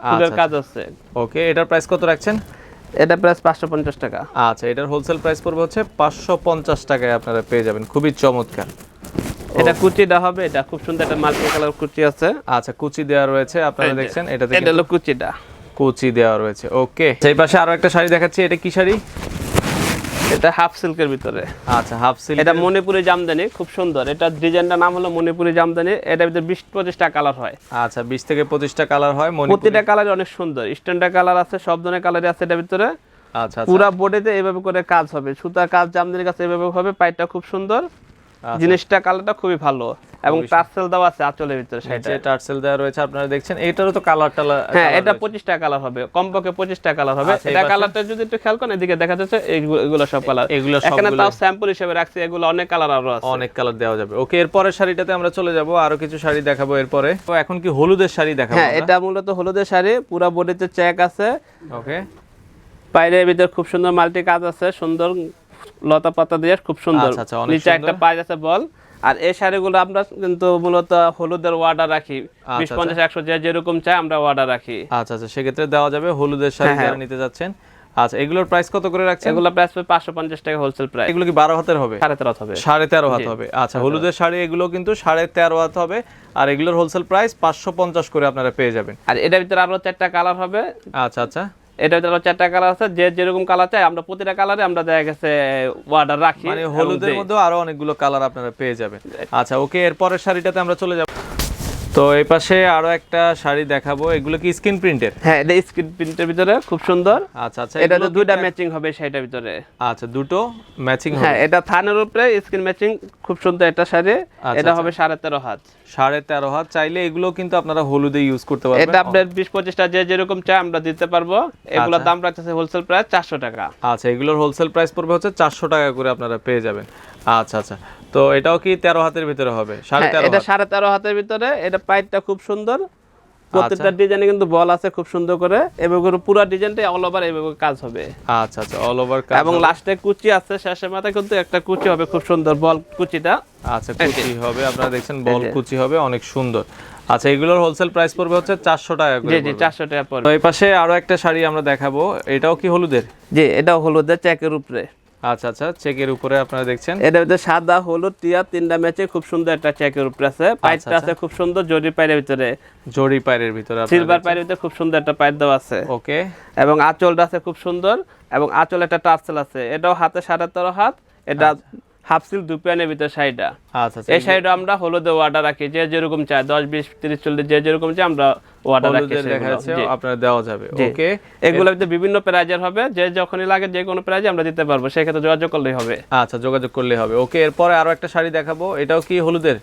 ফুলের কাজ আছে। ওকে, এটার প্রাইস কত রাখছেন? এটা প্রাইস 550 টাকা। আচ্ছা, এটার হোলসেল প্রাইস পড়বে হচ্ছে 550 টাকায় আপনারা পেয়ে যাবেন, খুবই চমৎকার। এটা কুচিটা হবে, এটা খুব সুন্দর একটা মাল্টি কালার কুচি আছে। আচ্ছা, কুচি দেওয়া রয়েছে, আপনারা দেখছেন এটাতে এটা হলো কুচিটা, কুচি দেওয়া রয়েছে। ওকে, সেই পাশে আরো একটা শাড়ি দেখাচ্ছি, এটা কি শাড়ি? এটা হাফ সিল্কের ভিতরে। আচ্ছা, হাফ সিল্ক। এটা মণিপুরি জামদানি, খুব সুন্দর। এটা ডিজাইনটার নাম হলো মণিপুরি জামদানি। এটার ভিতরে 20-25টা কালার হয়। আচ্ছা, 20 থেকে 25টা কালার হয়। প্রতিটা কালারই অনেক সুন্দর, স্ট্যান্ডার্ড কালার আছে, সব ধরনের কালারই আছে এটার ভিতরে। আচ্ছা, পুরা বডিতে এইভাবে করে কাজ হবে, সুতার কাজ জামদানির কাছে এইভাবে হবে। পাইটা খুব সুন্দর, জিনিসটা কালারটা খুবই ভালো এবং টার্সেল দেওয়া আছে আঁচলের ভিতরে। সেটা টার্সেল দেওয়া রয়েছে, আপনারা দেখছেন। এটারও তো কালার টালার। হ্যাঁ, এটা 25টা কালার হবে, কমপক্ষে 25টা কালার হবে। এটা কালারটা যদি একটু খেয়াল করেন, এদিকে দেখা যাচ্ছে এগুলো সব কালার। এগুলো এখানে তাও স্যাম্পল হিসেবে রাখছি, এগুলো অনেক কালার আরো আছে, অনেক কালার দেওয়া যাবে। ওকে, এরপরের শাড়িটাতে আমরা চলে যাব, আরো কিছু শাড়ি দেখাবো এরপরে। তো এখন কি হলুদের শাড়ি দেখাবো? হ্যাঁ, এটা মূলত হলুদের শাড়ি, পুরো বডিতে চেক আছে। ওকে, পায়ের ভিতরে খুব সুন্দর মাল্টি কাজ আছে, সুন্দর লতা পাতা দিয়ে খুব সুন্দর। নিচে একটা পাইর আছে বল। আর এই শাড়িগুলো আমরা কিন্তু মূলত হলুদের অর্ডার রাখি, 20-50-100 যে যেরকম চাই আমরা অর্ডার রাখি। আচ্ছা আচ্ছা, সেক্ষেত্রে দেওয়া যাবে হলুদের শাড়ি যারা নিতে যাচ্ছেন। আচ্ছা, এগুলোর প্রাইস কত করে রাখছেন? এগুলো প্রাইস 550 টাকা হোলসেল প্রাইস। এগুলো কি 12 হাতের হবে? 13.5 হবে। 13.5 হাত হবে। আচ্ছা, হলুদের শাড়ি এগুলো কিন্তু 13.5 হাত হবে, আর এগুলোর হোলসেল প্রাইস 550 করে আপনারা পেয়ে যাবেন। আর এটার ভিতরে আরো 4টা কালার হবে। আচ্ছা আচ্ছা, এটার ভিতরে আরো 4টা কালার আছে, যে যেরকম কালার চাই আমরা প্রতিটা কালারে আমরা দেখা গেছে অর্ডার রাখি। মানে হলুদের মধ্যে আরো অনেকগুলো কালার আপনারা পেয়ে যাবেন। আচ্ছা, ওকে, এরপরের শাড়িটাতে আমরা চলে যাব। তো এই পাশে আরো একটা শাড়ি দেখাবো, এগুলো কি স্ক্রিন প্রিন্টের? হ্যাঁ, এটা স্ক্রিন প্রিন্টের ভিতরে খুব সুন্দর। আচ্ছা আচ্ছা, এটা তো দুইটা ম্যাচিং হবে শাড়িটার ভিতরে। আচ্ছা, দুটো ম্যাচিং হবে। হ্যাঁ, এটা থানের উপরে স্ক্রিন ম্যাচিং, খুব সুন্দর একটা শাড়ি। এটা হবে 13.5 হাত। 13.5 হাত। চাইলে এগুলো কিন্তু আপনারা হলুদে ইউজ করতে পারবেন। এটা আপনার 20-25টা যে যেরকম চাই আমরা দিতে পারবো। এগুলোর দাম রাখতেছে হোলসেল প্রাইস 400 টাকা। আচ্ছা, এগুলোর হোলসেল প্রাইস পড়বে হচ্ছে 400 টাকা করে আপনারা পেয়ে যাবেন। আচ্ছা আচ্ছা, তো এটাও কি 13 হাতের ভিতরে হবে? 13.5 এটা 13.5 হাতের ভিতরে। এটা পাইটটা খুব সুন্দর, প্রত্যেকটা ডিজাইনে কিন্তু বল আছে খুব সুন্দর করে, এভাবে পুরো ডিজাইনটা অল ওভার এভাবে কাজ হবে। আচ্ছা আচ্ছা, অল ওভার কাজ এবং লাস্টে কুচি আছে, শেষের মাথায় কিন্তু একটা কুচি হবে খুব সুন্দর, বল কুচিটা। আচ্ছা, কুচি হবে, আপনারা দেখছেন বল কুচি হবে, অনেক সুন্দর। আচ্ছা, এগুলোর হোলসেল প্রাইস পড়বে হচ্ছে 400 টাকা করে। জি জি, 400 টাকা পড়বে। তো এই পাশে আরো একটা শাড়ি আমরা দেখাবো, এটাও কি হলুদের? জি, এটাও হলুদের চেকের উপরে। আচ্ছা আচ্ছা, চেকের উপরে আপনারা দেখছেন। এটার ভিতরে সাদা হলুদ টিয়া তিনটা ম্যাচে খুব সুন্দর একটা চেকের উপরে আছে। পাইপটা আছে খুব সুন্দর জরি পাইরের ভিতরে, জরি পাইরের ভিতরে সিলভার পাইরের ভিতরে খুব সুন্দর একটা পাইপ দেওয়া আছে। ওকে, এবং আঁচলটা আছে খুব সুন্দর, এবং আঁচল একটা টার্সেল আছে। এটাও হাতে 13.5 হাত। এটা হাফ সিল্ক দুপিয়ানের ভিতরে শাড়িটা। আচ্ছা, এই শাড়িটা আমরা হলুদে অর্ডার রাখি, যে যেরকম চাই 10, 20, 30, 40 যে যেরকম চাই আমরা অর্ডার রাখি। দেখাচ্ছে আপনারা দেওয়া যাবে। ওকে, এগুলোর ভিতরে বিভিন্ন প্রাইজের হবে, যে যখনই লাগে যে কোনো প্রাইজে আমরা দিতে পারবো, সেক্ষেত্রে যোগাযোগ করলেই হবে। আচ্ছা, যোগাযোগ করলেই হবে। ওকে, এরপরে আরো একটা শাড়ি দেখাবো, এটাও কি হলুদের?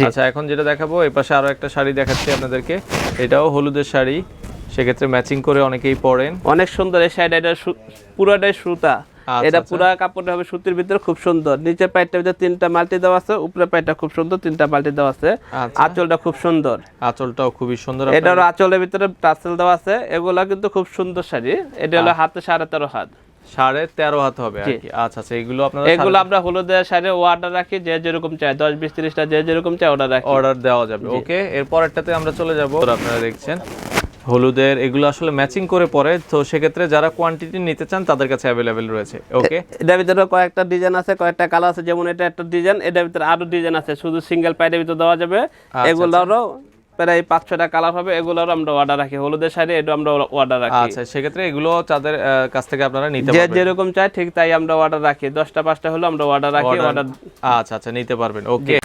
আচ্ছা, এখন যেটা দেখাবো এই পাশে আরো একটা শাড়ি দেখাচ্ছি আপনাদেরকে, এটাও হলুদের শাড়ি, সেক্ষেত্রে ম্যাচিং করে অনেকেই পরেন। অনেক সুন্দর এই শাড়িটা, এটা পুরোটাই সুতা। এটা পুরো কাপড়টা হবে সুতির ভিতরে, খুব সুন্দর। নিচে পাইটটার ভিতরে 3টা মাল্টি দেওয়া আছে, উপরে পাইটটা খুব সুন্দর 3টা মাল্টি দেওয়া আছে। আঁচলটা খুব সুন্দর, আঁচলটাও খুবই সুন্দর। এটার আঁচলের ভিতরে টার্সেল দেওয়া আছে। এগুলা কিন্তু খুব সুন্দর শাড়ি। এটা হলো হাতে 13.5 হাত। 13.5 হাত হবে আর কি। আচ্ছা আচ্ছা, এগুলো আমরা হলুদের শাড়ি অর্ডার রাখি, যে যেরকম চাই 10, 20, 30টা যে যেরকম চাই অর্ডার দেওয়া যাবে। ওকে, এরপরটাতে আমরা চলে যাব। আপনারা দেখছেন হলুদের, এগুলো আসলে ম্যাচিং করে পরে, তো সেক্ষেত্রে যারা কোয়ান্টিটি নিতে চান তাদের কাছে অ্যাভেলেবেল রয়েছে। ওকে, এটার ভিতরে কয়েকটা ডিজাইন আছে, কয়েকটা কালার আছে। যেমন এটা একটা ডিজাইন, এটার ভিতরে আরো ডিজাইন আছে, শুধু সিঙ্গেল পাইটের ভিতরে দেওয়া যাবে। এগুলোরও প্রায় 5-6টা কালার হবে। এগুলোর আমরা অর্ডার রাখি, হলুদের শাড়ি এটা আমরা অর্ডার রাখি। আচ্ছা, সেক্ষেত্রে এগুলো তাদের কাছ থেকে আপনারা নিতে পারবেন, যে যেরকম চাই ঠিক তাই আমরা অর্ডার রাখি। 10টা 5টা হলো আমরা অর্ডার রাখি। আচ্ছা আচ্ছা, নিতে পারবেন। ওকে,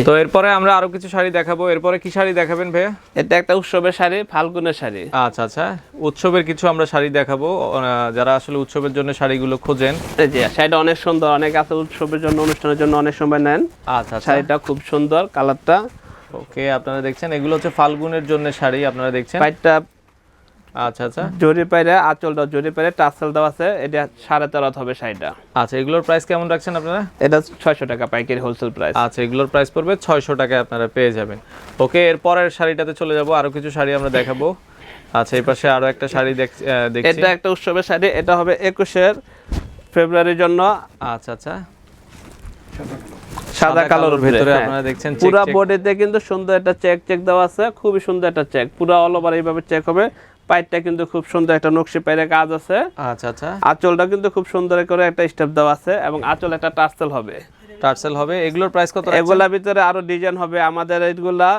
তো এরপরে আমরা আরো কিছু শাড়ি দেখাবো। এরপরে কি শাড়ি দেখাবেন ভাইয়া? এটা একটা উৎসবের শাড়ি, ফাল্গুনের শাড়ি। আচ্ছা আচ্ছা, উৎসবের কিছু আমরা শাড়ি দেখাবো, যারা আসলে উৎসবের জন্য শাড়িগুলো খোঁজেন। জি, শাড়িটা অনেক সুন্দর, অনেক আছে উৎসবের জন্য, অনুষ্ঠানের জন্য অনেক সময় নেন। আচ্ছা, শাড়িটা খুব সুন্দর, কালারটা। ওকে, আপনারা দেখছেন এগুলো হচ্ছে ফাল্গুনের জন্য শাড়ি, আপনারা দেখছেন। পাইটটা আচ্ছা আচ্ছা, জরি পাইরে, আঁচলটা জরি পাইরে, টার্সেল দেওয়া আছে। এটা 13.5 হবে শাড়িটা। আচ্ছা, এগুলোর প্রাইস কেমন রাখছেন আপনারা? এটা 600 টাকা পাইকারি হোলসেল প্রাইস। আচ্ছা, এগুলোর প্রাইস পড়বে 600 টাকায় আপনারা পেয়ে যাবেন। ওকে, এরপরের শাড়িটাতে চলে যাব, আরো কিছু শাড়ি আমরা দেখাবো। আচ্ছা, এই পাশে আরো একটা শাড়ি দেখছি। এটা একটা উৎসবের শাড়ি, এটা হবে 21 ফেব্রুয়ারির জন্য। আচ্ছা আচ্ছা, সাদা কালোর ভিতরে আপনারা দেখছেন পুরো বডিতে কিন্তু সুন্দর একটা চেক দেওয়া আছে, খুবই সুন্দর একটা চেক, পুরো অল ওভার এইভাবে চেক হবে। পাইরটা কিন্তু খুব সুন্দর একটা নকশি পাইরে কাজ আছে। আচ্ছা আচ্ছা। আঁচলটা কিন্তু খুব সুন্দর করে একটা স্টেপ দেওয়া আছে এবং আঁচল একটা টার্সেল হবে। টার্সেল হবে। এগুলোর প্রাইস কত রাখছেন? এগুলোর ভিতরে আরো ডিজাইন হবে, আমাদের এইগুলা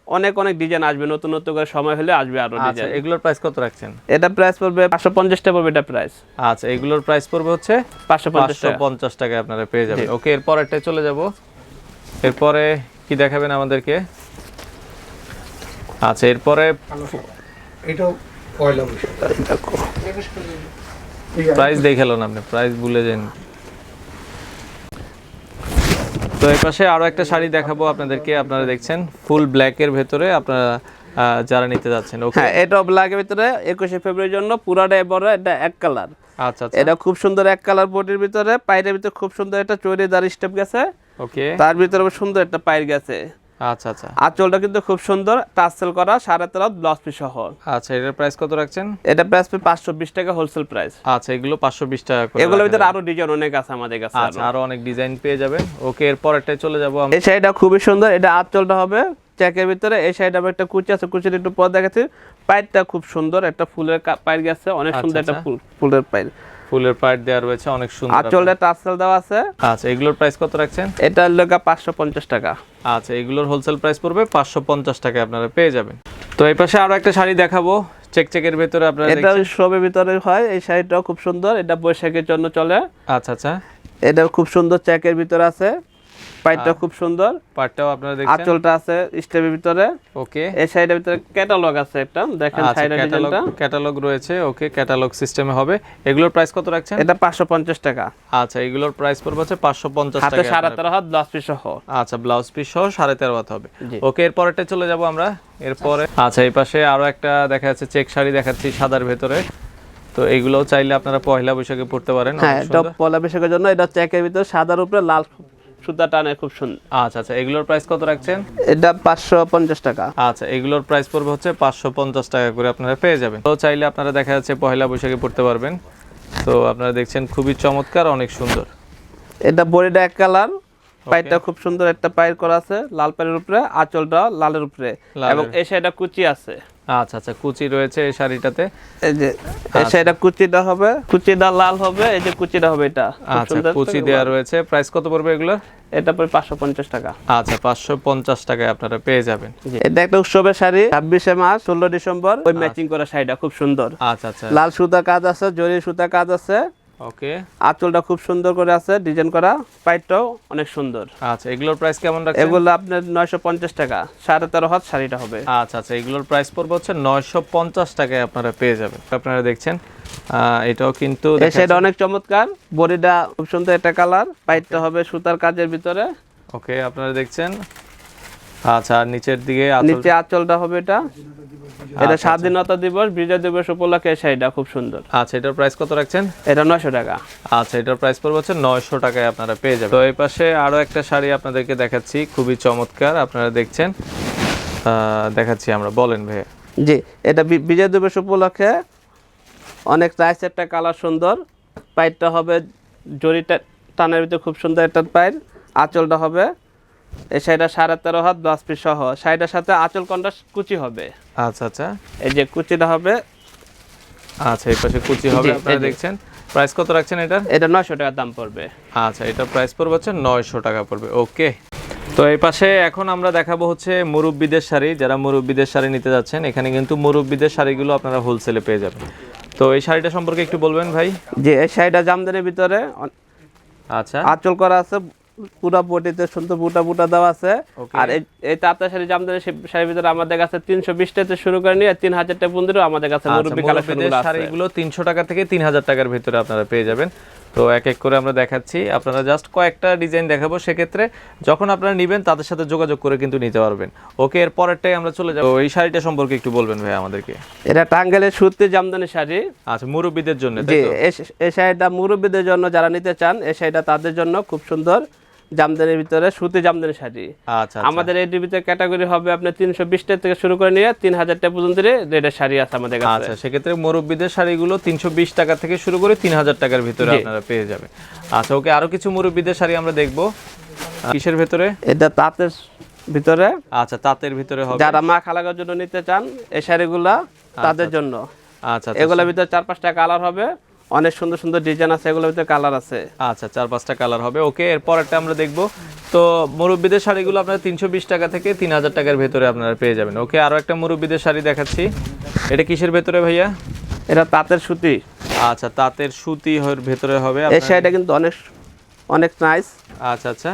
অনেক অনেক ডিজাইন আসবে, নতুন নতুন করে সময় হলে আসবে আরো ডিজাইন। আচ্ছা, এগুলোর প্রাইস কত রাখছেন? এটা প্রাইস পড়বে 550 টাকা পড়বে এটা প্রাইস। আচ্ছা, এগুলোর প্রাইস পড়বে হচ্ছে 550 টাকায় আপনারা পেয়ে যাবেন। ওকে, এরপর একটা চলে যাব। এরপরে কি দেখাবেন আমাদেরকে? আচ্ছা, এরপরে এটাও পয়লা বৈশাখ। দেখো প্রাইস দেখালেন আপনি, প্রাইস ভুলে যান। তো এই পাশে আরো একটা শাড়ি দেখাবো আপনাদেরকে। আপনারা দেখছেন ফুল ব্ল্যাক এর ভেতরে আপনারা যারা নিতে যাচ্ছেন। ওকে, হ্যাঁ, এটা ব্ল্যাকের ভিতরে 21শে ফেব্রুয়ারির জন্য পুরাটা বড়, এটা এক কালার। আচ্ছা আচ্ছা। এটা খুব সুন্দর এক কালার বডির ভিতরে, পায়ের ভিতরে খুব সুন্দর একটা চড়িদার স্টেপ গেছে। ওকে, তার ভিতরে সুন্দর একটা পায়ের গেছে। আচ্ছা আচ্ছা। আঁচলটা কিন্তু খুব সুন্দর টার্সেল করা 3.5 ব্লাউজ পিস সহ। আচ্ছা, এটার প্রাইস কত রাখছেন? এটা প্রাইস 520 টাকা হোলসেল প্রাইস। আচ্ছা, এগুলো 520 টাকা করে। এগুলোর ভিতরে আরো ডিজাইন অনেক আছে আমাদের কাছে। আচ্ছা, আরো অনেক ডিজাইন পেয়ে যাবেন। ওকে, এরপর একটা চলে যাব আমরা। এই শাড়িটা খুবই সুন্দর, এটা আঁচলটা হবে চেকের ভিতরে। এই শাড়িটা একটা কুচি আছে, কুচির একটু পর দেখাচ্ছি। পায়েরটা খুব সুন্দর একটা ফুলের পায়ের গেছে, অনেক সুন্দর একটা ফুলের পায়ের, ফুলের পাড় দেওয়া রয়েছে, অনেক সুন্দর। আঁচলটা টার্সেল দেওয়া আছে। আচ্ছা, এগুলোর প্রাইস কত রাখছেন? এটা লগা 550 টাকা। আচ্ছা, এগুলোর হোলসেল প্রাইস পড়বে 550 টাকায় আপনারা পেয়ে যাবেন। তো এই পাশে আরো একটা শাড়ি দেখাবো চেকের ভিতরে। আপনারা এটা সবের ভিতরে হয়, এই শাড়িটাও খুব সুন্দর, এটা বৈশাখের জন্য চলে। আচ্ছা আচ্ছা। এটা খুব সুন্দর চেকের ভিতরে আছে, পাইটটা খুব সুন্দর, পাটটাও আপনারা দেখছেন, আঁচলটা আছে স্টেপের ভিতরে। ওকে, এই শাড়িটার ভিতরে ক্যাটালগ আছে একটা, দেখেন সাইডের ডিজাইনটা। ক্যাটালগ রয়েছে। ওকে, ক্যাটালগ সিস্টেমে হবে। এগুলোর প্রাইস কত রাখছেন? এটা 550 টাকা। আচ্ছা, এগুলোর প্রাইস পড়বে হচ্ছে 550 হাতে টাকা। 13.5 হাত ব্লাউজ পিস সহ। আচ্ছা, ব্লাউজ পিস সহ 13.5 হাত হবে। ওকে, এরপরটা চলে যাব আমরা। এরপরে আচ্ছা, এই পাশে আরো একটা দেখা যাচ্ছে চেক শাড়ি দেখাচ্ছি সাদার ভেতরে। তো এগুলোও চাইলে আপনারা পয়লা বৈশাখে পড়তে পারেন। হ্যাঁ, এটা পয়লা বৈশাখের জন্য। এটা চেকের ভিতরে সাদার উপরে লাল সুতা টানে, খুব সুন্দর। আচ্ছা আচ্ছা, এগুলোর প্রাইস কত রাখছেন? এটা 550 টাকা। আচ্ছা, এগুলোর প্রাইস পড়বে হচ্ছে 550 টাকা করে আপনারা পেয়ে যাবেন। তো চাইলে আপনারা দেখা যাচ্ছে পয়লা বৈশাখে পড়তে পারবেন। তো আপনারা দেখছেন খুবই চমৎকার, অনেক সুন্দর। এটা বডিটা এক কালার, পাইটা খুব সুন্দর একটা পায়ের করা আছে লাল পায়ের উপরে, আঁচলটা লালের উপরে, এবং এই শাড়িটা কুচি আছে। আচ্ছা আচ্ছা, কুচি রয়েছে এই শাড়িটাতে। এই যে এই শাড়িটা কুচিটা হবে, কুচিটা লাল হবে, এই যে কুচিটা হবে এটা। আচ্ছা, কুচি দেয়া রয়েছে। প্রাইস কত পড়বে এগুলো? এটা পড়বে 550 টাকা। আচ্ছা, 550 টাকায় আপনারা পেয়ে যাবেন। এটা একটা উৎসবের শাড়ি, 26শে মার্চ 16 ডিসেম্বর ওই ম্যাচিং করা শাড়িটা খুব সুন্দর। আচ্ছা আচ্ছা, লাল সুতা কাজ আছে, জরি সুতা কাজ আছে। ওকে, আঁচলটা খুব সুন্দর করে আছে ডিজাইন করা, পাইটটাও অনেক সুন্দর। আচ্ছা, এগুলোর প্রাইস কেমন রাখছেন? এগুলো আপনার 950 টাকা, 13.5 হাত শাড়িটা হবে। আচ্ছা আচ্ছা, এগুলোর প্রাইস পড়বে হচ্ছে 950 টাকায় আপনারা পেয়ে যাবেন। আপনারা দেখছেন এটাও কিন্তু এই শাড়িটা অনেক চমৎকার, বডিটা খুব সুন্দর একটা কালার, পাইটটা হবে সুতার কাজের ভিতরে। ওকে, আপনারা দেখছেন। আচ্ছা, আর নিচের দিকে নিচে আঁচলটা হবে এটা। এটা স্বাধীনতা দিবস, বিজয় দিবস উপলক্ষে এই শাড়িটা খুব সুন্দর। আচ্ছা, এটার প্রাইস কত রাখছেন? এটা 900 টাকা। আচ্ছা, এটার প্রাইস পড়বে হচ্ছে 900 টাকায় আপনারা পেয়ে যাবেন। তো এই পাশে আরো একটা শাড়ি আপনাদেরকে দেখাচ্ছি, খুবই চমৎকার। আপনারা দেখছেন, দেখাচ্ছি আমরা। বলেন ভাইয়া। জি, এটা বিজয় দিবস উপলক্ষে অনেক রাইস একটা কালার সুন্দর, পাইটটা হবে জরিটা টানের ভিতরে খুব সুন্দর একটা পাইর, আঁচলটা হবে এই শাড়িটা 13.5 হাত ব্লাউজ পিস সহ। শাড়িটার সাথে আঁচল কন্ডা কুচি হবে। আচ্ছা আচ্ছা, এই যে কুচিটা হবে। আচ্ছা, এই পাশে কুচি হবে, আপনারা দেখছেন। প্রাইস কত রাখছেন এটার? এটা 900 টাকা দাম পড়বে। আচ্ছা, এটার প্রাইস পড়বে হচ্ছে 900 টাকা পড়বে। ওকে, তো এই পাশে এখন আমরা দেখাবো হচ্ছে মুরব্বিদের শাড়ি। যারা মুরব্বিদের শাড়ি নিতে যাচ্ছেন, এখানে কিন্তু মুরব্বিদের শাড়িগুলো আপনারা হোলসেলে পেয়ে যাবেন। তো এই শাড়িটা সম্পর্কে একটু বলবেন ভাই। যে এই শাড়িটা জামদানির ভিতরে, আচ্ছা, আঁচল করা আছে, পুরো বডিতে সুন্দর বুটা বুটা দেওয়া আছে। আর এই তাঁতের শাড়ি জামদানি শাড়ির ভিতরে আমাদের কাছে 320 টাকা শুরু করে নিয়ে 3000 টাকা পর্যন্ত আমাদের কাছে মুরব্বি কালেকশনগুলো আছে। শাড়িগুলো 300 টাকা থেকে 3000 টাকার ভিতরে আপনারা পেয়ে যাবেন। তো এক এক করে আমরা দেখাচ্ছি, আপনারা জাস্ট কয়েকটা ডিজাইন দেখাবো। সেক্ষেত্রে যখন আপনারা নেবেন তাদের সাথে যোগাযোগ করে কিন্তু নিতে পারবেন। ওকে, এর পরেরটাই আমরা চলে যাবো। এই শাড়িটা সম্পর্কে একটু বলবেন ভাই আমাদেরকে। এটা টাঙ্গাইলের সুতি জামদানি শাড়ি। আচ্ছা, মুরব্বিদের জন্য। জি, এই শাড়িটা মুরব্বিদের জন্য যারা নিতে চান, এই শাড়িটা তাদের জন্য খুব সুন্দর, জামদানির ভিতরে সুতি জামদানি শাড়ি। আচ্ছা, আমাদের এই ভিতরে ক্যাটাগরি হবে আপনার 320 টাকা থেকে শুরু করে নিয়ে 3000 টাকা পর্যন্ত রেটের শাড়ি আছে আমাদের কাছে। আচ্ছা, সেক্ষেত্রে মুরব্বিদের শাড়িগুলো 320 টাকা থেকে শুরু করে 3000 টাকার ভিতরে আপনারা পেয়ে যাবেন। আচ্ছা, ওকে, আরো কিছু মুরব্বিদের শাড়ি আমরা দেখবো। কিসের ভিতরে? এটা তাঁতের ভিতরে। আচ্ছা, তাঁতের ভিতরে হবে। যারা মা খালাগার জন্য নিতে চান, এই শাড়িগুলা তাদের জন্য। আচ্ছা, এগুলোর ভিতরে 4-5টা কালার হবে, অনেক সুন্দর সুন্দর ডিজাইন আছে, এগুলোর ভিতরে কালার আছে। আচ্ছা, 4-5টা কালার হবে। ওকে, এরপর একটা আমরা দেখবো। তো মুরব্বিদের শাড়িগুলো আপনারা 320 টাকা থেকে 3000 টাকার ভেতরে আপনারা পেয়ে যাবেন। ওকে, আরো একটা মুরব্বিদের শাড়ি দেখাচ্ছি। এটা কিসের ভেতরে ভাইয়া? এটা তাঁতের সুতি। আচ্ছা, তাঁতের সুতি ভেতরে হবে। এই শাড়িটা কিন্তু অনেক অনেক নাইস। আচ্ছা আচ্ছা,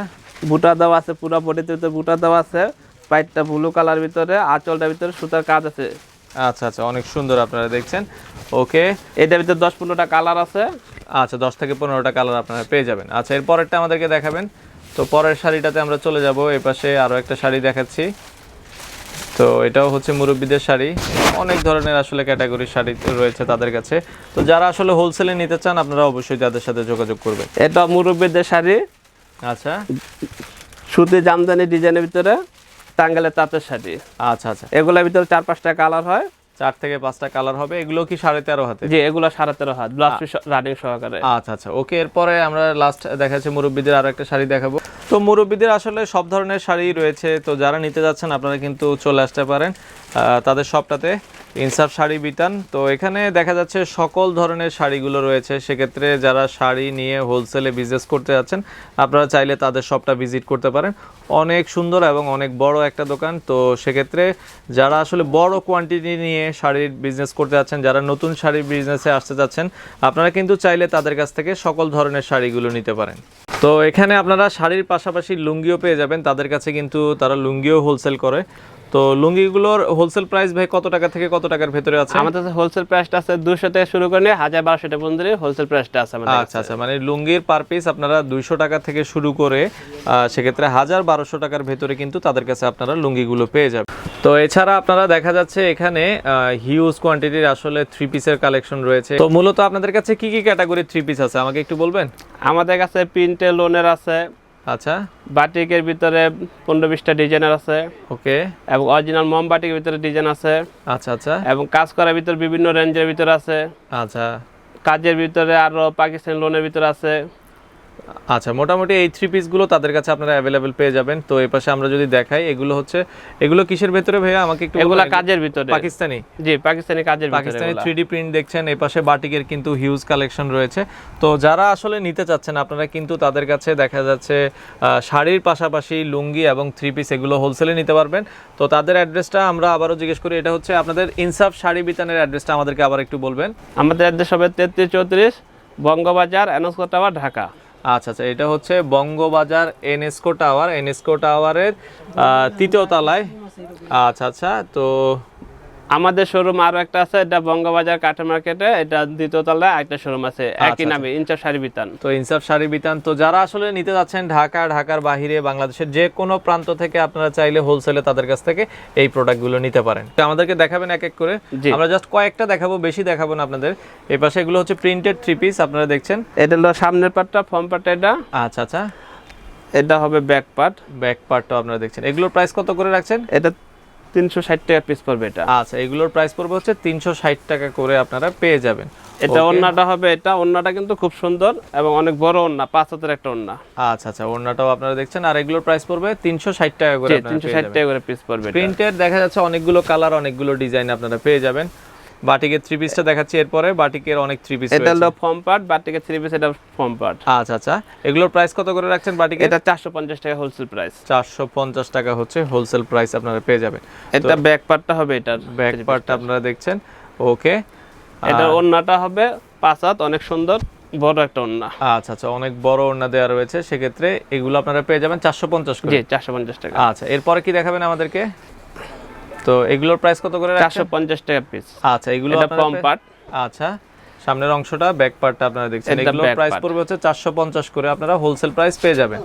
বুটা দেওয়া আছে, পুরো বডিতে বুটা দেওয়া আছে, পাইটটা ব্লু কালার ভিতরে, আঁচলটার ভিতরে সুতার কাজ আছে। আচ্ছা আচ্ছা, অনেক সুন্দর আপনারা দেখছেন। ওকে, এটার ভিতরে 10-15টা কালার আছে। আচ্ছা, 10 থেকে 15টা কালার আপনারা পেয়ে যাবেন। আচ্ছা, এর পরেরটা আমাদেরকে দেখাবেন। তো পরের শাড়িটাতে আমরা চলে যাব। এই পাশে আরো একটা শাড়ি দেখাচ্ছি। তো এটাও হচ্ছে মুরব্বিদের শাড়ি। অনেক ধরনের আসলে ক্যাটাগরির শাড়ি রয়েছে তাদের কাছে। তো যারা আসলে হোলসেলে নিতে চান আপনারা অবশ্যই তাদের সাথে যোগাযোগ করবেন। এটা মুরব্বিদের শাড়ি। আচ্ছা, সুতি জামদানি ডিজাইনের ভিতরে টাঙ্গাইলের তাঁতের শাড়ি। আচ্ছা আচ্ছা, এগুলোর ভিতরে 4-5টা কালার হয়, 4 থেকে 5টা কালার হবে। এগুলো কি 13.5 হাতে? জি, এগুলো 13.5 হাত, ব্লাউজ পিস রানিং সহকারে। আচ্ছা আচ্ছা, ওকে, এরপরে আমরা লাস্ট দেখাচ্ছি মুরব্বিদের আরো একটা শাড়ি দেখাবো। তো মুরব্বিদের আসলে সব ধরনের শাড়ি রয়েছে। তো যারা নিতে যাচ্ছেন আপনারা কিন্তু চলে আসতে পারেন তাদের শপটাতে, ইনসাফ শাড়ি বিতান। তো এখানে দেখা যাচ্ছে সকল ধরনের শাড়িগুলো রয়েছে। সেক্ষেত্রে যারা শাড়ি নিয়ে হোলসেলে বিজনেস করতে যাচ্ছেন আপনারা চাইলে তাদের শপটা ভিজিট করতে পারেন। অনেক সুন্দর এবং অনেক বড় একটা দোকান। তো সেক্ষেত্রে যারা আসলে বড় কোয়ান্টিটি নিয়ে শাড়ির বিজনেস করতে যাচ্ছেন, যারা নতুন শাড়ির বিজনেসে আসতে যাচ্ছেন, আপনারা কিন্তু চাইলে তাদের কাছ থেকে সকল ধরনের শাড়িগুলো নিতে পারেন। তো এখানে আপনারা শাড়ির পাশাপাশি লুঙ্গিও পেয়ে যাবেন। তাদের কাছে কিন্তু তারা লুঙ্গিও হোলসেল করে। তো লুঙ্গিগুলোর হোলসেল প্রাইস ভাই কত টাকা থেকে কত টাকার ভেতরে আছে? আমাদের কাছে হোলসেল প্রাইসটা আছে 200 থেকে শুরু করে 1000-1200 টাকা পর্যন্ত হোলসেল প্রাইসটা আছে আমাদের কাছে। আচ্ছা আচ্ছা, মানে লুঙ্গির পার পিস আপনারা 200 টাকা থেকে শুরু করে সেক্ষেত্রে 1000-1200 টাকার ভেতরে কিন্তু তাদের কাছে আপনারা লুঙ্গিগুলো পেয়ে যাবেন। তো এছাড়া আপনারা দেখা যাচ্ছে এখানে হিউজ কোয়ান্টিটির আসলে 3 পিসের কালেকশন রয়েছে। তো মূলত আপনাদের কাছে কি কি ক্যাটাগরির 3 পিস আছে আমাকে একটু বলবেন? আমাদের কাছে প্রিন্টে লোনের আছে। আচ্ছা, বাটিকের ভিতরে 15-20টা ডিজাইনার আছে। ওকে, এবং অরিজিনাল মম বাটিকের ভিতরে ডিজাইন আছে। আচ্ছা আচ্ছা, এবং কাজ করার ভিতরে বিভিন্ন রেঞ্জের ভিতরে আছে। আচ্ছা, কাজের ভিতরে আরো পাকিস্তানি লোনের ভিতরে আছে। আচ্ছা, মোটামুটি এই 3 পিসগুলো তাদের কাছে আপনারা অ্যাভেলেবেল পেয়ে যাবেন। তো এই পাশে আমরা যদি দেখাই, এগুলো কিসের ভেতরে ভাইয়া আমাকে একটু এগুলা কাজের ভিতরে, পাকিস্তানি। জি, পাকিস্তানি কাজের ভিতরে, পাকিস্তানি 3D প্রিন্ট দেখছেন। এই পাশে বাটিকের কিন্তু হিউজ কালেকশন রয়েছে। তো যারা আসলে নিতে চাচ্ছেন আপনারা কিন্তু তাদের কাছে দেখা যাচ্ছে শাড়ির পাশাপাশি লুঙ্গি এবং 3 পিস এগুলো হোলসেলে নিতে পারবেন। তো তাদের অ্যাড্রেসটা আমরা আবারও জিজ্ঞেস করি। এটা হচ্ছে আপনাদের ইনসাফ শাড়ি বিতানের অ্যাড্রেসটা আমাদেরকে আবার একটু বলবেন। আমাদের অ্যাড্রেস হবে 3334 বঙ্গবাজার এনএসকো টাওয়ার, ঢাকা। আচ্ছা আচ্ছা, এটা হচ্ছে বঙ্গবাজার এনএসকো টাওয়ারের 3য় তলায়। আচ্ছা আচ্ছা, তো আমাদের শোরুম আরো একটা আছে, এটা বঙ্গবাজার কাঠা মার্কেটে, এটা 2য় তলায় একটা শোরুম আছে একই নামে, ইনসাফ শাড়ি বিতান। তো ইনসাফ শাড়ি বিতান। তো যারা আসলে নিতে যাচ্ছেন ঢাকার বাইরে, বাংলাদেশের যে কোনো প্রান্ত থেকে আপনারা চাইলে হোলসেলে তাদের কাছ থেকে এই প্রোডাক্টগুলো নিতে পারেন। তো আমাদেরকে দেখাবেন এক এক করে। আমরা জাস্ট কয়েকটা দেখাবো, বেশি দেখাবো না আপনাদের। এই পাশে এগুলো হচ্ছে প্রিন্টেড 3 পিস আপনারা দেখছেন। এটা হলো সামনের পার্টটা, ফ্রন্ট পার্টটা এটা। আচ্ছা আচ্ছা, এটা হবে ব্যাক পার্টটা আপনারা দেখছেন। এগুলোর প্রাইস কত করে রাখছেন? এটা 360 টাকা পিস পড়বে এটা। আচ্ছা, এগুলোর প্রাইস পড়বে হচ্ছে 360 টাকা করে আপনারা পেয়ে যাবেন। এটা ওন্নাটা হবে, এটা ওন্নাটা কিন্তু খুব সুন্দর এবং অনেক বড় ওন্না, 5 হাতের একটা ওন্না। আচ্ছা আচ্ছা, ওন্নাটাও আপনারা দেখছেন। আর এগুলোর প্রাইস পড়বে 360 টাকা করে। 360 টাকা করে পিস পড়বে। প্রিন্টের দেখা যাচ্ছে অনেকগুলো কালার, অনেকগুলো ডিজাইন আপনারা পেয়ে যাবেন। বাটিকের 3 পিসটা দেখাচ্ছি এরপরে। বাটিকের অনেক 3 পিস এটা হলো ফর্ম পার্ট, বাটিকের 3 পিস, এটা ফর্ম পার্ট। আচ্ছা আচ্ছা, এগুলোর প্রাইস কত করে রাখছেন বাটিকের? এটা 450 টাকা হোলসেল প্রাইস। 450 টাকা হচ্ছে হোলসেল প্রাইস আপনারা পেয়ে যাবেন। এটা ব্যাক পার্টটা হবে, এটার ব্যাক পার্টটা আপনারা দেখছেন। ওকে, এটা ওন্নাটা হবে 5 হাত, অনেক সুন্দর বড় একটা ওন্না। আচ্ছা আচ্ছা, অনেক বড় ওন্না দেওয়া রয়েছে। সেক্ষেত্রে এগুলো আপনারা পেয়ে যাবেন 450 করে। জি, 450 টাকা। আচ্ছা, এরপরে কি দেখাবেন আমাদেরকে? তো এগুলোর প্রাইস কত করে রাখছেন? 450 টাকা পিস। আচ্ছা, এগুলো এটা ফর্ম পার্ট। আচ্ছা, সামনের অংশটা ব্যাক পার্টটা আপনারা দেখছেন। এগুলোর প্রাইস পড়বে হচ্ছে 450 করে, আপনারা হোলসেল প্রাইস পেয়ে যাবেন।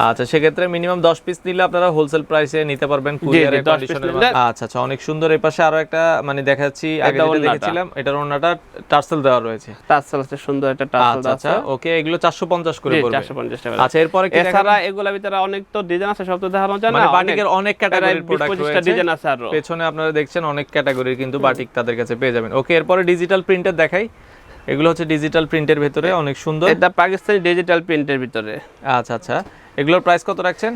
আচ্ছা, সেক্ষেত্রে মিনিমাম 10 পিস নিলে আপনারা হোলসেল প্রাইসে নিতে পারবেন কুরিয়ারে কন্ডিশনের। আচ্ছা আচ্ছা, অনেক সুন্দর। এই পাশে আরো একটা মানে দেখাচ্ছি, আগে যেটা দেখেছিলাম এটার ওন্নাটা টার্সেল দেওয়া রয়েছে। টার্সেল আছে, সুন্দর একটা টার্সেল আছে। আচ্ছা, ওকে, এগুলো 450 করে পড়বে। 450 টাকা। আচ্ছা, এরপরে কি দেখাবেন? এছাড়া এগুলোর ভিতরে অনেক তো ডিজাইন আছে, সব তো দেখানো যায় না। মানে বাটিকের অনেক ক্যাটাগরির প্রোডাক্ট রয়েছে, ডিজাইন আছে আরো। পেছনে আপনারা দেখছেন অনেক ক্যাটাগরির কিন্তু বাটিক তাদের কাছে পেয়ে যাবেন। ওকে, এরপরে ডিজিটাল প্রিন্টার দেখাই। এগুলো হচ্ছে ডিজিটাল প্রিন্টের ভিতরে, অনেক সুন্দর। এটা পাকিস্তানি ডিজিটাল প্রিন্টের ভিতরে। আচ্ছা আচ্ছা, এগুলোর প্রাইস কত রাখছেন?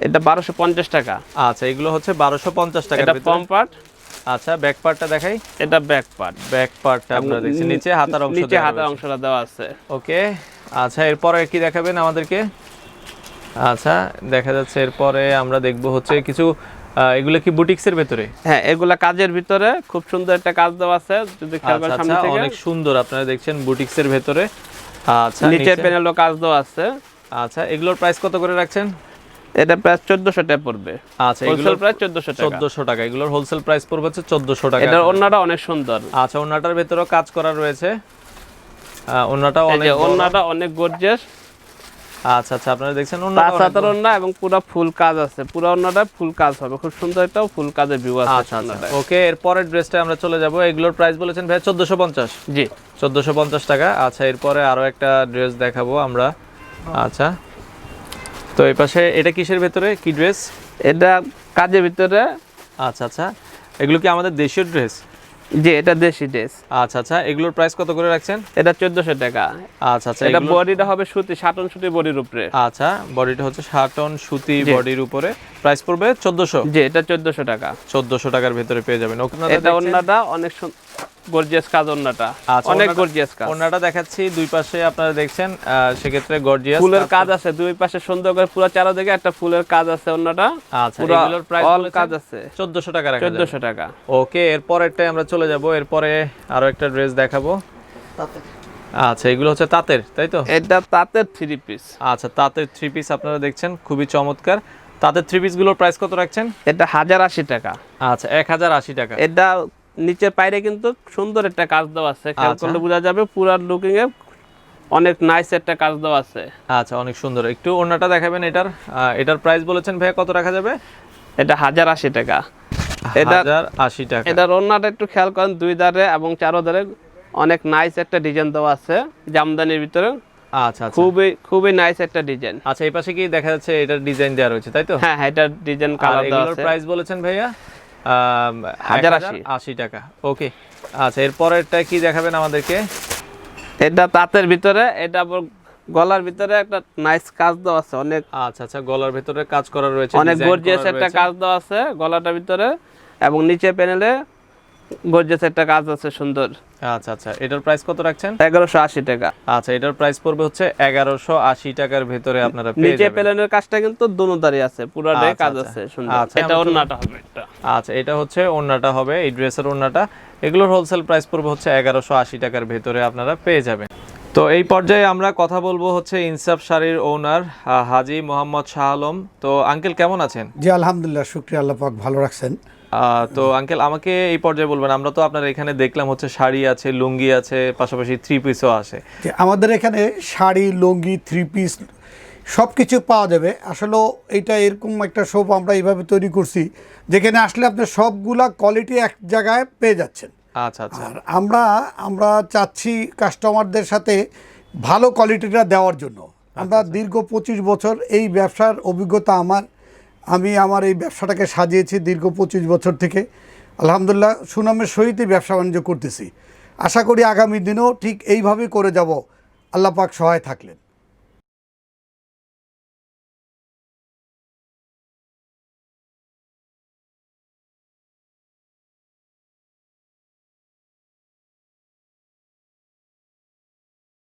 এটা 1250 টাকা। আচ্ছা, এগুলো হচ্ছে 1250 টাকা। এটা ফর্ম পার্ট। আচ্ছা ব্যাক পার্টটা দেখাই। এটা ব্যাক পার্টটা আপনারা দেখছেন, নিচে হাতার অংশ, নিচে হাতার অংশটা দেওয়া আছে। ওকে আচ্ছা, এরপরে কি দেখাবেন আমাদেরকে? আচ্ছা দেখা যাচ্ছে এরপরে আমরা দেখব হচ্ছে কিছু এগুলো কি বুটিক্সের ভিতরে? হ্যাঁ, এগুলা কাজের ভিতরে খুব সুন্দর একটা কাজ দেওয়া আছে, যদি খেয়াল করেন সামনে থেকে অনেক সুন্দর আপনারা দেখছেন বুটিক্সের ভিতরে। আচ্ছা নিচে প্যানেলও কাজ দেওয়া আছে। আচ্ছা এগুলোর প্রাইস কত করে রাখছেন? এটা প্রাইস 1400 টাকা পড়বে। আচ্ছা হোলসেল প্রাইস 1400 টাকা। 1400 টাকা, এগুলোর হোলসেল প্রাইস পড়বে হচ্ছে 1400 টাকা। এটার ওন্নাটা অনেক সুন্দর। আচ্ছা ওন্নাটার ভিতরেও কাজ করা রয়েছে, ওন্নাটাও অনেক গর্জিয়াস। আচ্ছা আচ্ছা আপনারা দেখছেন ওন্নাটা সাতার ওন্না এবং পুরো ফুল কাজ আছে, পুরো ওন্নাটা ফুল কাজ হবে, খুব সুন্দর একটা ফুল কাজের ভিউ আছে। আচ্ছা ওকে, এরপরের ড্রেসটা আমরা চলে যাব। এগুলোর প্রাইস বলেছেন ভাই 1450? জি 1450 টাকা। আচ্ছা এরপরে আরো একটা ড্রেস দেখাবো আমরা। আচ্ছা তো এই পাশে এটা কিসের ভিতরে, কি ড্রেস? এটা কাজের ভিতরে। আচ্ছা আচ্ছা এগুলো কি আমাদের দেশীয় ড্রেস? জি এটা দেশি ড্রেস। আচ্ছা আচ্ছা এগুলোর প্রাইস কত করে রাখছেন? এটা 1400 টাকা। আচ্ছা আচ্ছা এটা বডিটা হবে সুতি, শাটন সুতি বডির উপরে। আচ্ছা বডিটা হচ্ছে শাটন সুতি বডির উপরে, প্রাইস পড়বে 1400? জি এটা 1400 টাকা। 1400 টাকার ভিতরে পেয়ে যাবেন। এটা ওন্নাটা অনেক গর্জিয়াস কাজ, ওন্নাটা অনেক গর্জিয়াস কাজ। ওন্নাটা দেখাচ্ছি, দুই পাশে আপনারা দেখছেন সেক্ষেত্রে গর্জিয়াস ফুলের কাজ আছে, দুই পাশে সুন্দর করে পুরো চারদিকে একটা ফুলের কাজ আছে ওন্নাটা। আচ্ছা এগুলোর প্রাইস অল কাজ আছে 1400 টাকা রাখা 1400 টাকা। ওকে এরপরেরটাই আমরা চলে যাব। এরপরে আরো একটা ড্রেস দেখাবো। আচ্ছা এগুলো হচ্ছে তাঁতের, তাই তো? এটা তাঁতের 3 পিস। আচ্ছা তাঁতের 3 পিস আপনারা দেখছেন, খুবই চমৎকার। তাঁতের 3 পিস গুলোর প্রাইস কত রাখছেন? এটা 1080 টাকা। আচ্ছা 1080 টাকা। এটা নিচের পাইরে কিন্তু সুন্দর একটা কাজ দেওয়া আছে, খেয়াল করলে বোঝা যাবে পুরো লুকিং এ অনেক নাইস একটা কাজ দেওয়া আছে। আচ্ছা অনেক সুন্দর। একটু ওন্নাটা দেখাবেন এটার? এটার প্রাইস বলেছেন ভাই কত রাখা যাবে? এটা 1080 টাকা। এটা 1080 টাকা। এটার ওন্নাটা একটু খেয়াল করেন, দুই ধারে এবং চারো ধারে অনেক নাইস একটা ডিজাইন দেওয়া আছে জামদানির ভিতরে। আচ্ছা খুবই নাইস একটা ডিজাইন। আচ্ছা এই পাশে কি দেখা যাচ্ছে এটার ডিজাইন দেওয়া রয়েছে, তাই তো? হ্যাঁ এটা ডিজাইন কালার দেওয়া আছে। এগুলোর প্রাইস বলেছেন ভাইয়া 1080 টাকা। ওকে আচ্ছা এরপরেরটা কি দেখাবেন আমাদেরকে? এটা তাঁতের ভিতরে, এটা গলার ভিতরে একটা নাইস কাজ দেওয়া আছে অনেক। আচ্ছা আচ্ছা গলার ভিতরে কাজ করা রয়েছে, অনেক গর্জিয়াস একটা কাজ দেওয়া আছে গলাটার ভিতরে, এবং নিচে প্যানেলে গর্জিয়াস একটা কাজ আছে সুন্দর। আচ্ছা আচ্ছা এটার প্রাইস কত রাখছেন? 1180 টাকা। আচ্ছা এটার প্রাইস পড়বে হচ্ছে 1180 টাকার ভিতরে আপনারা পেয়ে যাবেন। নিচে প্যানেলের কাজটা কিন্তু দুনোদারি আছে, পুরোটাই কাজ আছে সুন্দর। আচ্ছা এটা ওন্নাটা হবে এটা। আচ্ছা এটা হচ্ছে ওন্নাটা হবে, এই ড্রেসের ওন্নাটা। এগুলোর হোলসেল প্রাইস পড়বে হচ্ছে 1180 টাকার ভিতরে আপনারা পেয়ে যাবেন। তো এই পর্যায়ে আমরা কথা বলবো হচ্ছে ইনসাফ শাড়ির ওনার হাজী মোহাম্মদ শাহ আলম। তো আঙ্কেল কেমন আছেন? জি আলহামদুলিল্লাহ, শুকরিয়া, আল্লাহ পাক ভালো রাখছেন। তো আঙ্কেল আমাকে এই পর্যায়ে বলবেন, আমরা তো আপনার এখানে দেখলাম হচ্ছে শাড়ি আছে, লুঙ্গি আছে, পাশাপাশি 3 পিসও আছে। আমাদের এখানে শাড়ি, লুঙ্গি, 3 পিস সব কিছু পাওয়া যাবে। আসলে এইটা এরকম একটা শপ আমরা এইভাবে তৈরি করছি যেখানে আসলে আপনি সবগুলা কোয়ালিটি এক জায়গায় পেয়ে যাচ্ছেন। আচ্ছা আচ্ছা। আর আমরা চাচ্ছি কাস্টমারদের সাথে ভালো কোয়ালিটিটা দেওয়ার জন্য। আমরা দীর্ঘ 25 বছর এই ব্যবসার অভিজ্ঞতা আমি আমার এই ব্যবসাটাকে সাজিয়েছি দীর্ঘ 25 বছর থেকে। আলহামদুলিল্লাহ সুনামের সহিত ব্যবসা বাণিজ্য করতেছি। আশা করি আগামী দিনেও ঠিক এইভাবেই করে যাব, আল্লাহ পাক সহায় থাকলেন।